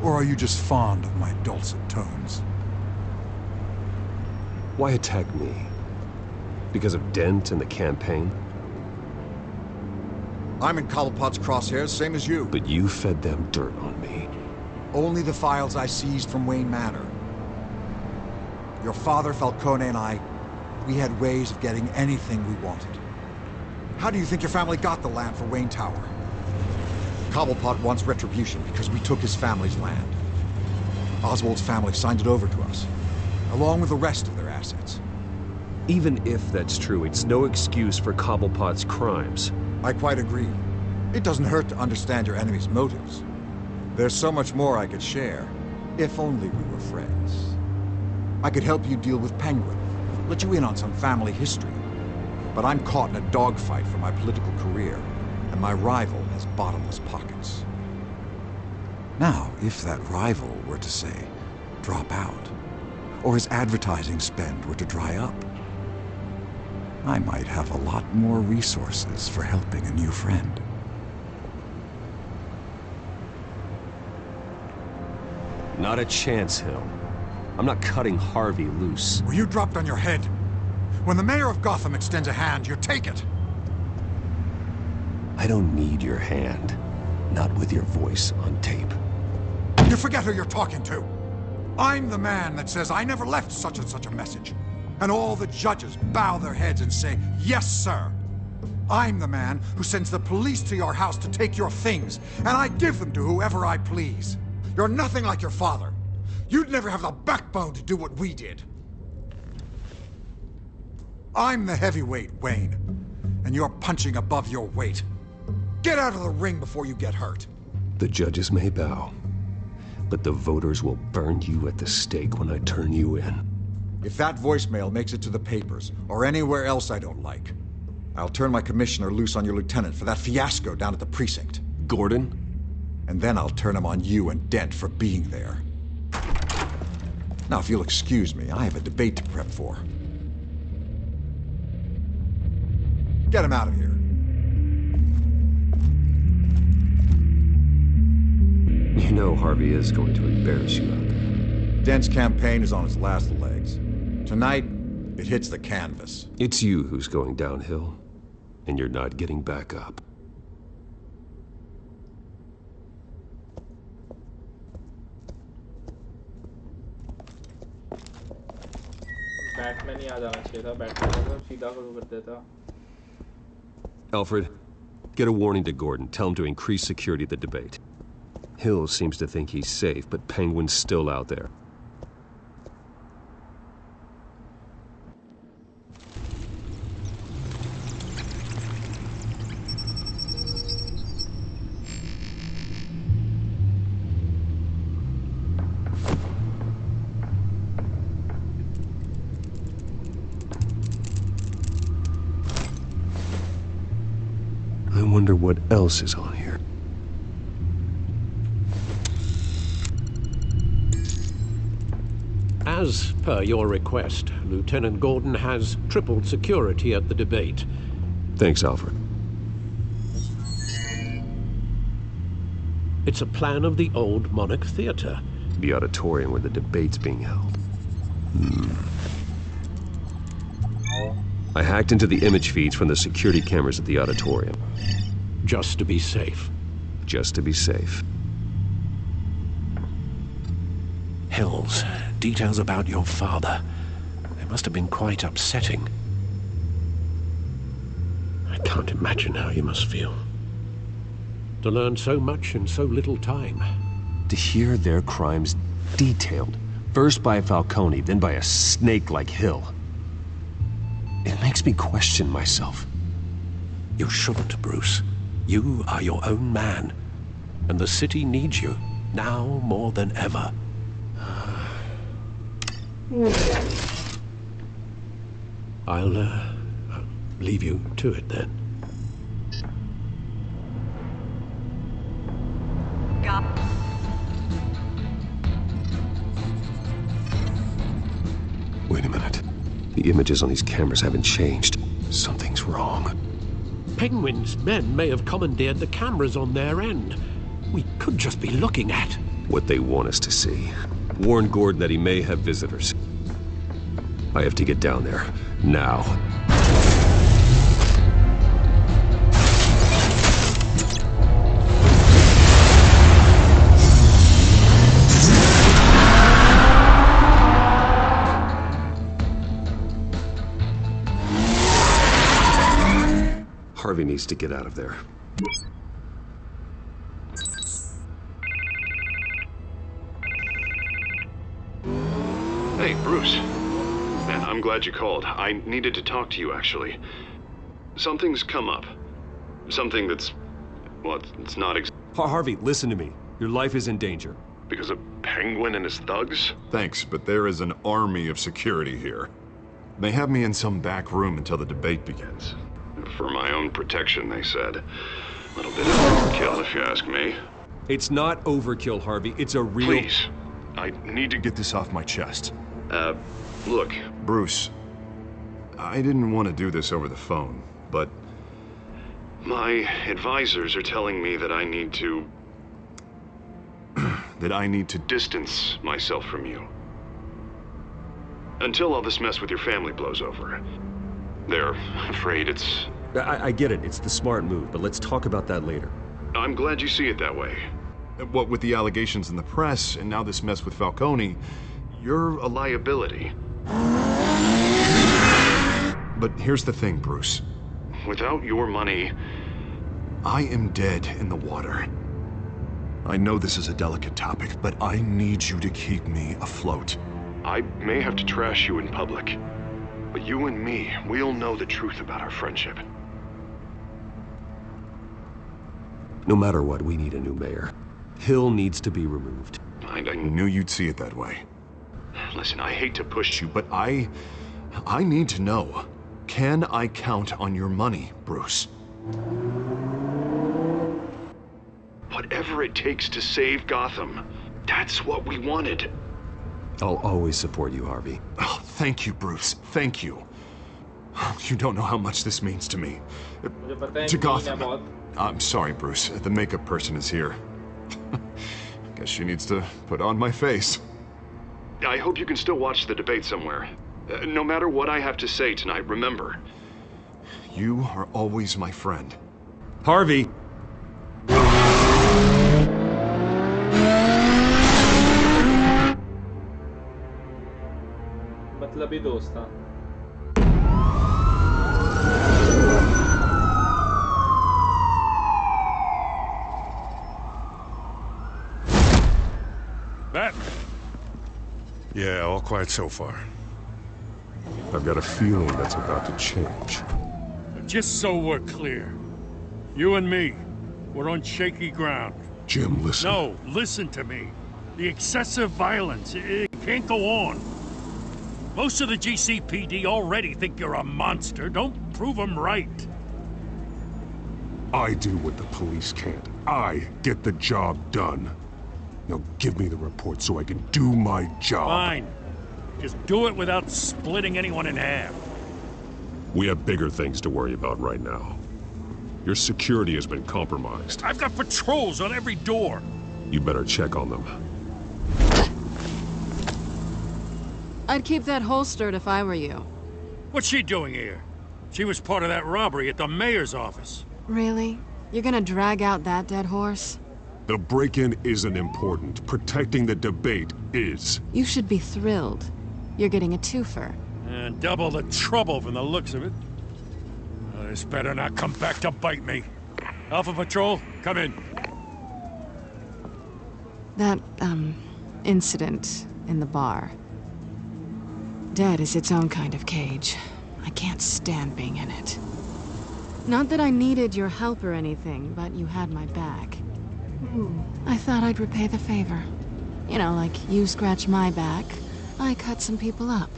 Or are you just fond of my dulcet tones? Why attack me? Because of Dent and the campaign? I'm in Cobblepot's crosshairs, same as you. But you fed them dirt on me. Only the files I seized from Wayne Manor. Your father, Falcone, and I, we had ways of getting anything we wanted. How do you think your family got the land for Wayne Tower? Cobblepot wants retribution because we took his family's land. Oswald's family signed it over to us, along with the rest of their assets. Even if that's true, it's no excuse for Cobblepot's crimes. I quite agree. It doesn't hurt to understand your enemy's motives. There's so much more I could share, if only we were friends. I could help you deal with Penguin, let you in on some family history. But I'm caught in a dogfight for my political career, and my rival has bottomless pockets. Now, if that rival were to say, drop out, or his advertising spend were to dry up, I might have a lot more resources for helping a new friend. Not a chance, Hill. I'm not cutting Harvey loose. Were you dropped on your head? When the mayor of Gotham extends a hand, you take it. I don't need your hand. Not with your voice on tape. You forget who you're talking to. I'm the man that says I never left such and such a message. And all the judges bow their heads and say, yes, sir. I'm the man who sends the police to your house to take your things, and I give them to whoever I please. You're nothing like your father. You'd never have the backbone to do what we did. I'm the heavyweight, Wayne, and you're punching above your weight. Get out of the ring before you get hurt. The judges may bow, but the voters will burn you at the stake when I turn you in. If that voicemail makes it to the papers, or anywhere else I don't like, I'll turn my commissioner loose on your lieutenant for that fiasco down at the precinct. Gordon? And then I'll turn him on you and Dent for being there. Now, if you'll excuse me, I have a debate to prep for. Get him out of here. You know Harvey is going to embarrass you out there. Dent's campaign is on its last legs. Tonight, it hits the canvas. It's you who's going downhill, and you're not getting back up. Batman ही आ जाना चाहिए था, Batman को सीधा शुरू कर देता। Alfred, get a warning to Gordon. Tell him to increase security at the debate. Hill seems to think he's safe, but Penguin's still out there. I wonder what else is on here. As per your request, Lieutenant Gordon has tripled security at the debate. Thanks, Alfred. It's a plan of the old Monarch Theater. The auditorium where the debate's being held. I hacked into the image feeds from the security cameras at the auditorium. Just to be safe. Just to be safe. Hills, details about your father. They must have been quite upsetting. I can't imagine how you must feel. To learn so much in so little time. To hear their crimes detailed, first by Falcone, then by a snake like Hill. It makes me question myself. You shouldn't, Bruce. You are your own man. And the city needs you, now more than ever. I'll leave you to it then. Wait a minute. The images on these cameras haven't changed. Something's wrong. Penguin's men may have commandeered the cameras on their end. We could just be looking at what they want us to see. Warn Gordon that he may have visitors. I have to get down there. Now. Harvey needs to get out of there. Hey, Bruce. Man, I'm glad you called. I needed to talk to you, actually. Something's come up. Something that's... well, it's not Harvey, listen to me. Your life is in danger. Because of Penguin and his thugs? Thanks, but there is an army of security here. They have me in some back room until the debate begins. For my own protection, they said. A little bit of overkill, if you ask me. It's not overkill, Harvey. It's a real... Please. I need to get this off my chest. Look. Bruce, I didn't want to do this over the phone, but... my advisors are telling me that I need to... that I need to distance myself from you. Until all this mess with your family blows over. They're afraid it's... I get it. It's the smart move, but let's talk about that later. I'm glad you see it that way. What with the allegations in the press, and now this mess with Falcone, you're a liability. But here's the thing, Bruce. Without your money... I am dead in the water. I know this is a delicate topic, but I need you to keep me afloat. I may have to trash you in public, but you and me, we'll know the truth about our friendship. No matter what, we need a new mayor. Hill needs to be removed. I knew you'd see it that way. Listen, I hate to push you, but I need to know. Can I count on your money, Bruce? Whatever it takes to save Gotham, that's what we wanted. I'll always support you, Harvey. Oh, thank you, Bruce. Thank you. You don't know how much this means to me. To Gotham. I'm sorry, Bruce. The makeup person is here. Guess she needs to put on my face. I hope you can still watch the debate somewhere. No matter what I have to say tonight, remember. You are always my friend. Harvey! मतलबी दोस्त था quiet so far. I've got a feeling that's about to change. Just so we're clear, you and me, we're on shaky ground. Jim, listen. No, listen to me. The excessive violence, it can't go on. Most of the GCPD already think you're a monster. Don't prove them right. I do what the police can't. I get the job done. Now give me the report so I can do my job. Fine. Just do it without splitting anyone in half. We have bigger things to worry about right now. Your security has been compromised. I've got patrols on every door. You better check on them. I'd keep that holstered if I were you. What's she doing here? She was part of that robbery at the mayor's office. Really? You're gonna drag out that dead horse? The break-in isn't important. Protecting the debate is. You should be thrilled. You're getting a twofer. And double the trouble from the looks of it. This better not come back to bite me. Alpha Patrol, come in. That, incident in the bar. Dead is its own kind of cage. I can't stand being in it. Not that I needed your help or anything, but you had my back. I thought I'd repay the favor. You know, like you scratch my back, I cut some people up.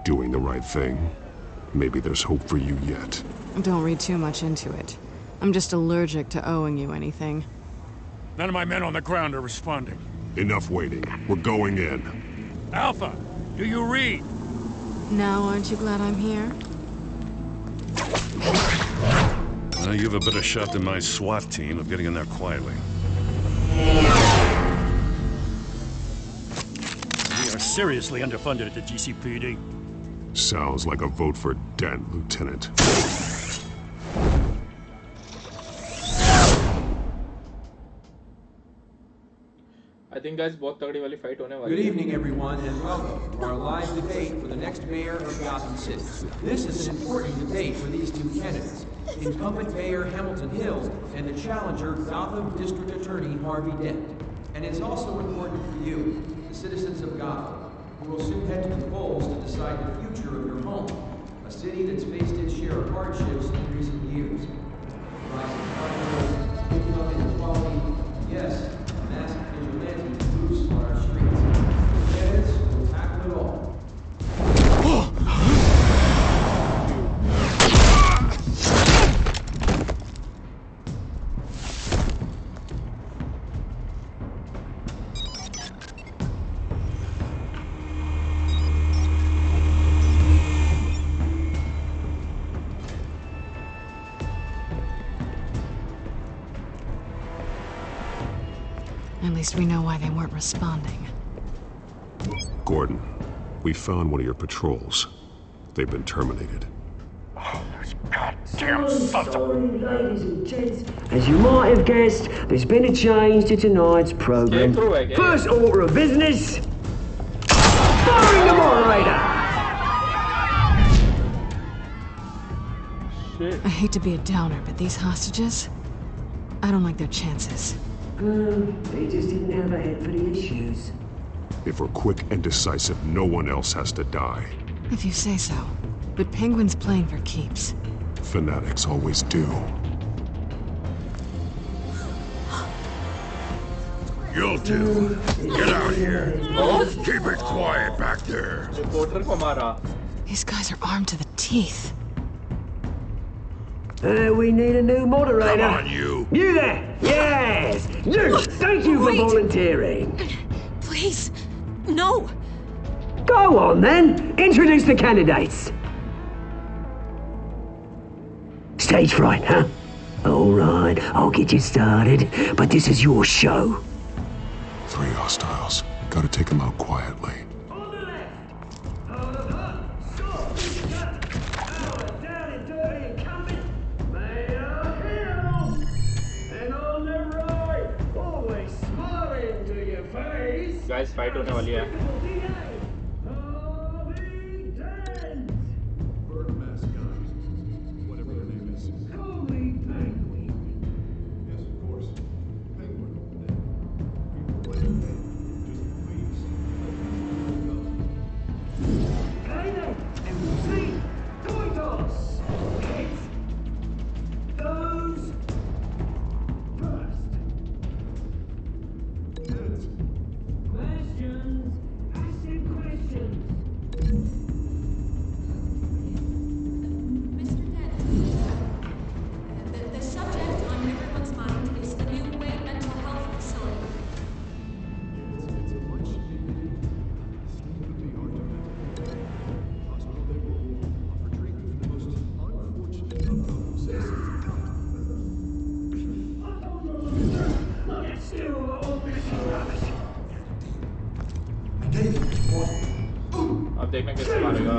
Doing the right thing. Maybe there's hope for you yet. Don't read too much into it. I'm just allergic to owing you anything. None of my men on the ground are responding. Enough waiting. We're going in. Alpha, do you read? Now aren't you glad I'm here? Now you have a better shot than my SWAT team of getting in there quietly. We are seriously underfunded at the GCPD. Sounds like a vote for Dent, Lieutenant. I think guys बहुत तगड़ी वाली fight होने वाली है. Good evening, everyone, and welcome to our live debate for the next mayor of Gotham City. This is an important debate for these two candidates, incumbent Mayor Hamilton Hill and the challenger Gotham District Attorney Harvey Dent. And it's also important for you, the citizens of Gotham, who will soon head to the polls to decide the future of your home, a city that's faced its share of hardships in recent years. Rising crime, income inequality, yes, massive vigilante loose on our streets. The candidates will tackle it all. At least we know why they weren't responding. Gordon, we found one of your patrols. They've been terminated. Goddamn son. Ladies and gents, as you might have guessed, there's been a change to tonight's program. First order of business, firing the moderator! I hate to be a downer, but these hostages, I don't like their chances. They just didn't have a head for the issues. If we're quick and decisive, no one else has to die. If you say so. But Penguin's playing for keeps. Fanatics always do. You two, get out here. Keep it quiet back there. These guys are armed to the teeth. We need a new moderator. Come on, you. You there! Yes! You! Thank you for volunteering. Please, no. Go on then. Introduce the candidates. Stage fright, huh? All right, I'll get you started, but this is your show. 3 hostiles. Gotta take them out quietly. Guys, fight होने वाली है. देखना कैसे मारेगा।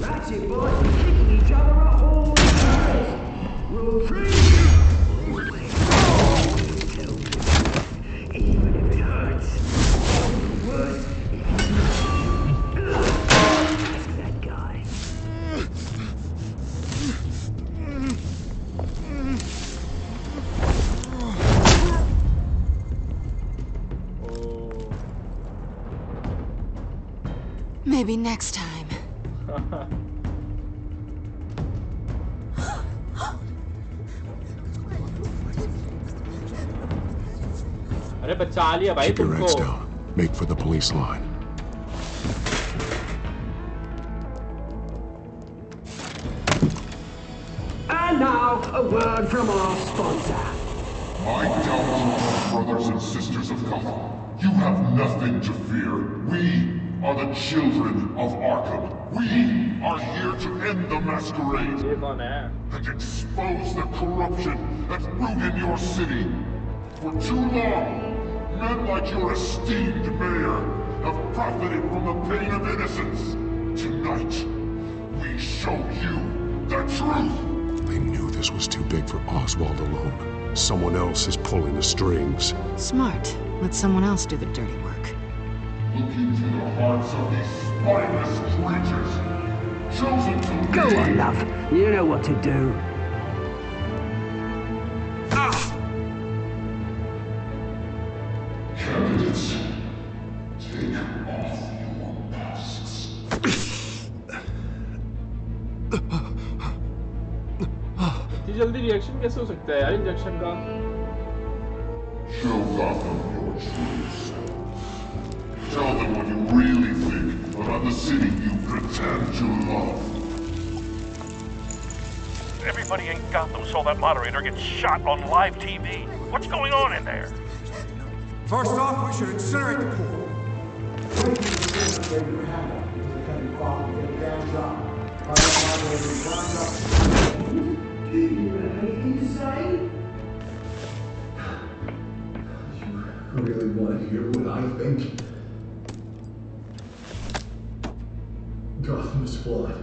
That's it, boys. We're kicking each other up all the time. Rule 3. Even if it hurts. Worse. Ask that guy. Maybe next time. अरे बचा लिया भाई Keep your तुमको। heads down. Make for the police line. And now, a word from our sponsor. My doubtful brothers and sisters of Gotham, you have nothing to fear. We are the children of Arkham. We are here to end the masquerade and expose the corruption that's rooted your city. For too long, men like your esteemed mayor have profited from the pain of innocence. Tonight, we show you the truth. They knew this was too big for Oswald alone. Someone else is pulling the strings. Smart. Let someone else do the dirty work. Look into the hearts of these spineless creatures, chosen to lead. Go on, love. You know what to do. Candidates, take off your masks. इतनी जल्दी reaction कैसे हो सकता है यार injection का? Show Gotham your true self. Tell them what you really think about the city you pretend to love. Everybody in Gotham saw that moderator get shot on live TV. What's going on in there? First off, we should incinerate the pool. Anything to say? You really want to hear what I think? Gotham is flawed.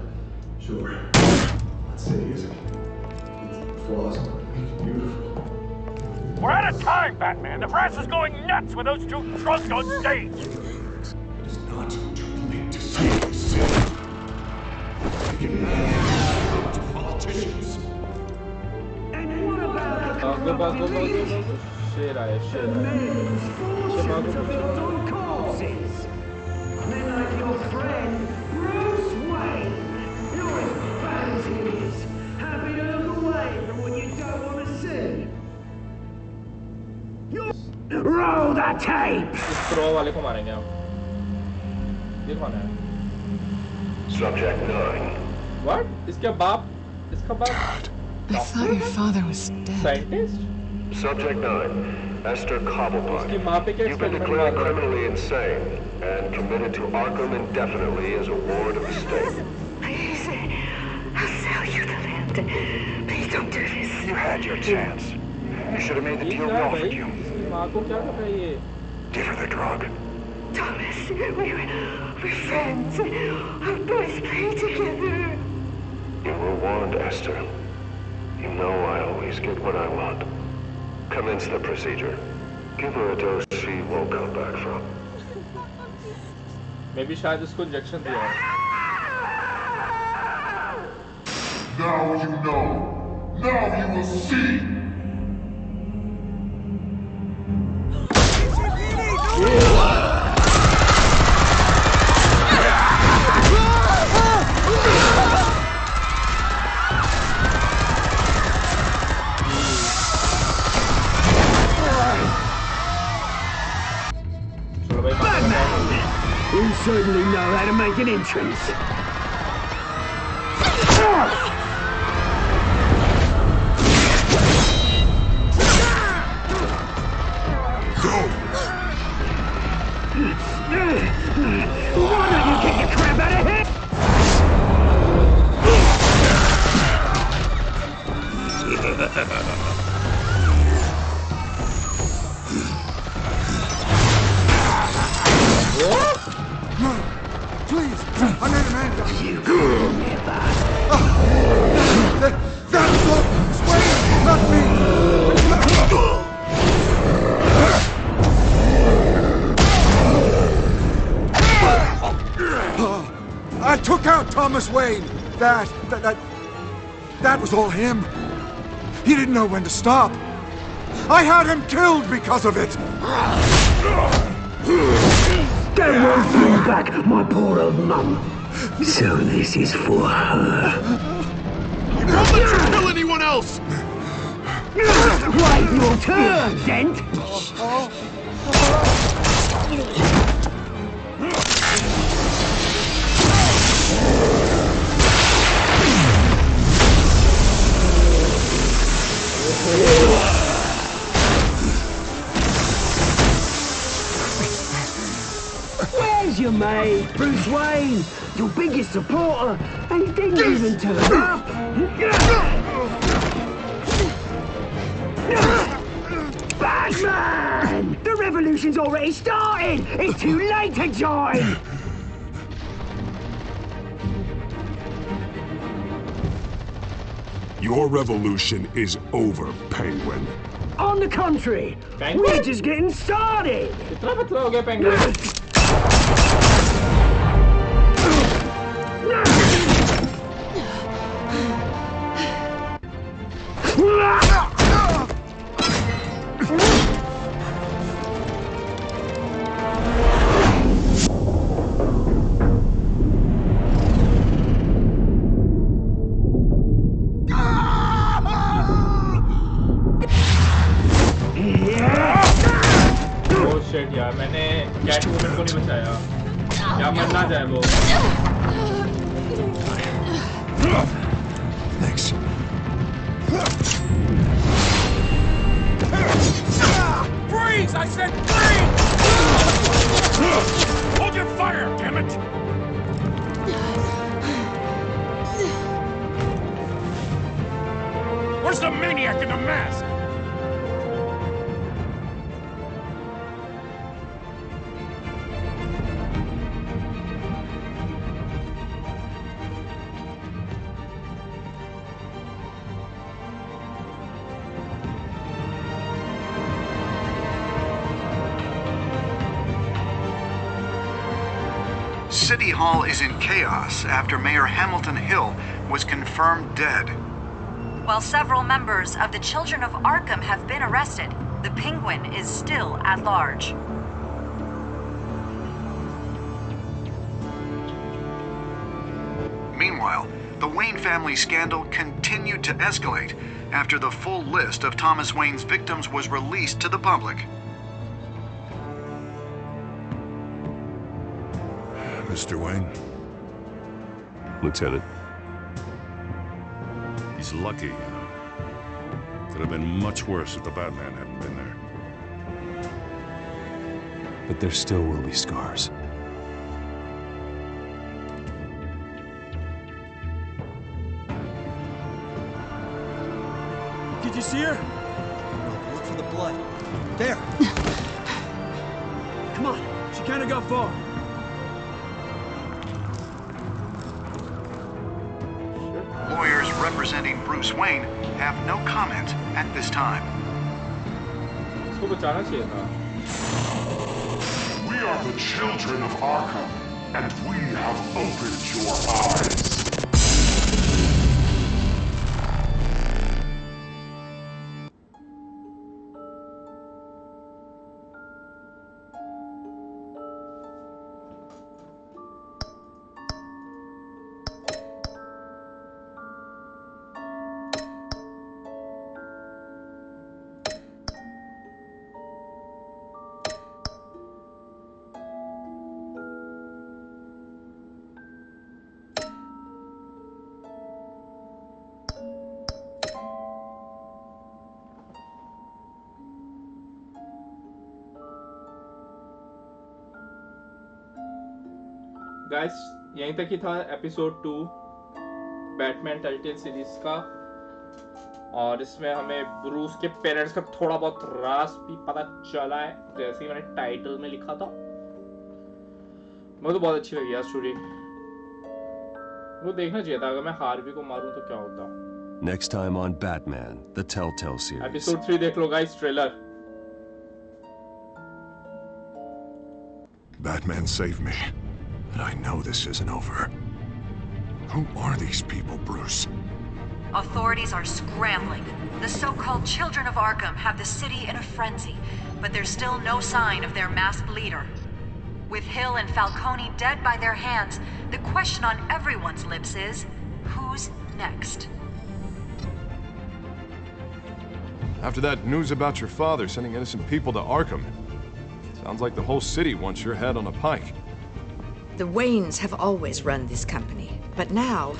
Sure. Let's say it isn't. Its flaws make it beautiful. We're out of time, Batman. The press is going nuts with those two drunks on stage. It's not too late to save the city. Taking to politicians. And what about go. शेर आया शेर men's fortunes are built on corpses? Men like your friend, Bruce Wayne. You're as bad as he is. Happy to look away from what you don't want to see. Roll the tape! इस pro वाले को मारेंगे हम। ये कौन है? Subject 9. What? इसका बाप? I thought your father was dead. Scientist? Subject 9. Esther Cobblepot. You've been declared criminally insane and committed to Arkham indefinitely as a ward of the state. Please, I'll sell you the land. Please don't do this. You had your chance. You should have made the deal we offered you. इसकी माँ को क्या कर रहा है ये? Give her the drug. Thomas, we're friends. Our boys play together. You were warned, Esther. You know I always get what I want. Commence the procedure. Give her a dose she won't come back from. Maybe शायद उसको injection दिया है। Now you know. Now you will see. We certainly know how to make an entrance. Why don't you get your crap out of here? Thomas Wayne. That was all him. He didn't know when to stop. I had him killed because of it. That won't bring back my poor old mum. So this is for her. You won't let you kill anyone else! Wait your turn, Dent! Where's your mate, Bruce Wayne? Your biggest supporter, and he didn't even turn up. Batman! The revolution's already started! It's too late to join! Your revolution is over, Penguin. On the contrary, we're just getting started! यार मैंने कैटवुमन को नहीं बचाया क्या मरना जाए वो Thanks. Freeze! I said freeze! Hold your fire, damn it! Where's the maniac in the mask? City Hall is in chaos after Mayor Hamilton Hill was confirmed dead. While several members of the Children of Arkham have been arrested, the Penguin is still at large. Meanwhile, the Wayne family scandal continued to escalate after the full list of Thomas Wayne's victims was released to the public. Mr. Wayne? Lieutenant. He's lucky, you know. Could have been much worse if the Batman hadn't been there. But there still will be scars. Did you see her? No, look for the blood. There. Come on, she kind of got far. Lawyers representing Bruce Wayne have no comment at this time. इसको बचाना चाहिए था. We are the children of Arkham, and we have opened your eyes. Guys यहीं तक ही था episode 2 Batman telltale series का और इसमें हमें ब्रूस के पेरेंट्स का थोड़ा बहुत राज भी पता चला है जैसे ही मैंने टाइटल में लिखा था. मुझे तो बहुत अच्छी लगी यार स्टोरी. वो देखना चाहिए था अगर मैं हार्वी को मारूं तो क्या होता. Next time on Batman, the Telltale series. Episode 3 देख लो guys trailer. Batman saved me, but I know this isn't over. Who are these people, Bruce? Authorities are scrambling. The so-called Children of Arkham have the city in a frenzy, but there's still no sign of their masked leader. With Hill and Falcone dead by their hands, the question on everyone's lips is, who's next? After that news about your father sending innocent people to Arkham, sounds like the whole city wants your head on a pike. The Waynes have always run this company, but now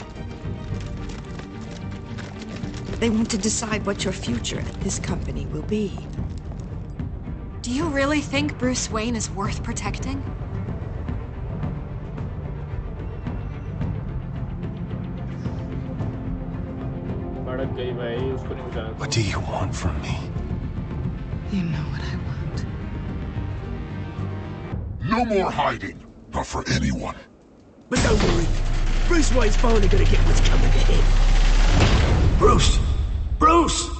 they want to decide what your future at this company will be. Do you really think Bruce Wayne is worth protecting? What do you want from me? You know what I want. No more hiding, not for anyone. But don't worry, Bruce Wayne's finally gonna get what's coming to him. Bruce! Bruce!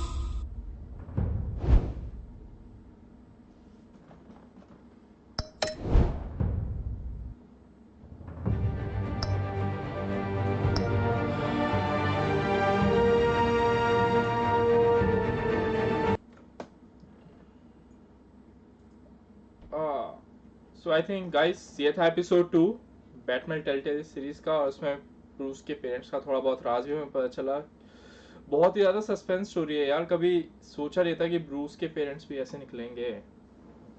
So I think guys ये था episode 2 Batman telltale series का, और उसमें Bruce के parents का थोड़ा बहुत राज भी हमें पता चला। बहुत ही ज़्यादा सस्पेंस स्टोरी है यार, कभी सोचा नहीं था कि ब्रूस के पेरेंट्स भी ऐसे निकलेंगे।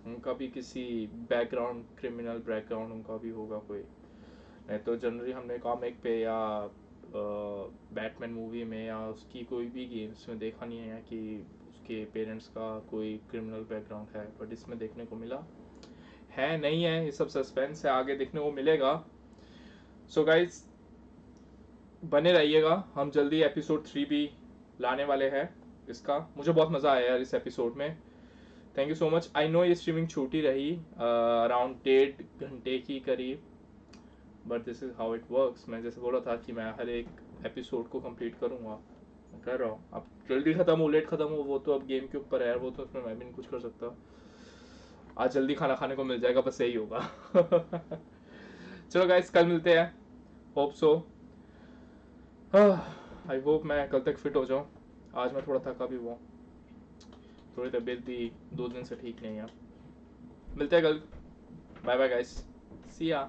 उनका भी किसी बैकग्राउंड, क्रिमिनल बैकग्राउंड उनका भी होगा कोई, नहीं तो जनरली हमने कॉमिक पे या बैटमैन मूवी में या उसकी कोई भी गेम्स में देखा नहीं है कि उसके पेरेंट्स का कोई क्रिमिनल बैकग्राउंड है, बट इसमें देखने को मिला है। नहीं है, ये सब सस्पेंस है, आगे देखने को मिलेगा। सो गाइस बने रहिएगा, हम जल्दी एपिसोड 3 भी लाने वाले हैं इसका। मुझे बहुत मज़ा आया यार इस एपिसोड में, thank you so much. I know ये स्ट्रीमिंग छोटी रही, अराउंड 1.5 घंटे की करीब, but this is how it works. मैं जैसे बोला था कि मैं हर एक एपिसोड को कंप्लीट करूँगा, कर रहा हूँ। अब जल्दी ख़त्म हो लेट ख़त्म हो वो तो अब गेम के ऊपर है, वो तो उसमें मैं भी नहीं कुछ कर सकता। आज जल्दी खाना खाने को मिल जाएगा, बस यही होगा। चलो गाइस कल मिलते हैं, होप सो। आई होप मैं कल तक फिट हो जाऊँ। आज मैं थोड़ा थका भी हुआ, थोड़ी तबीयत भी 2 दिन से ठीक नहीं है। मिलते हैं कल, बाय बाय गाइस, सी या।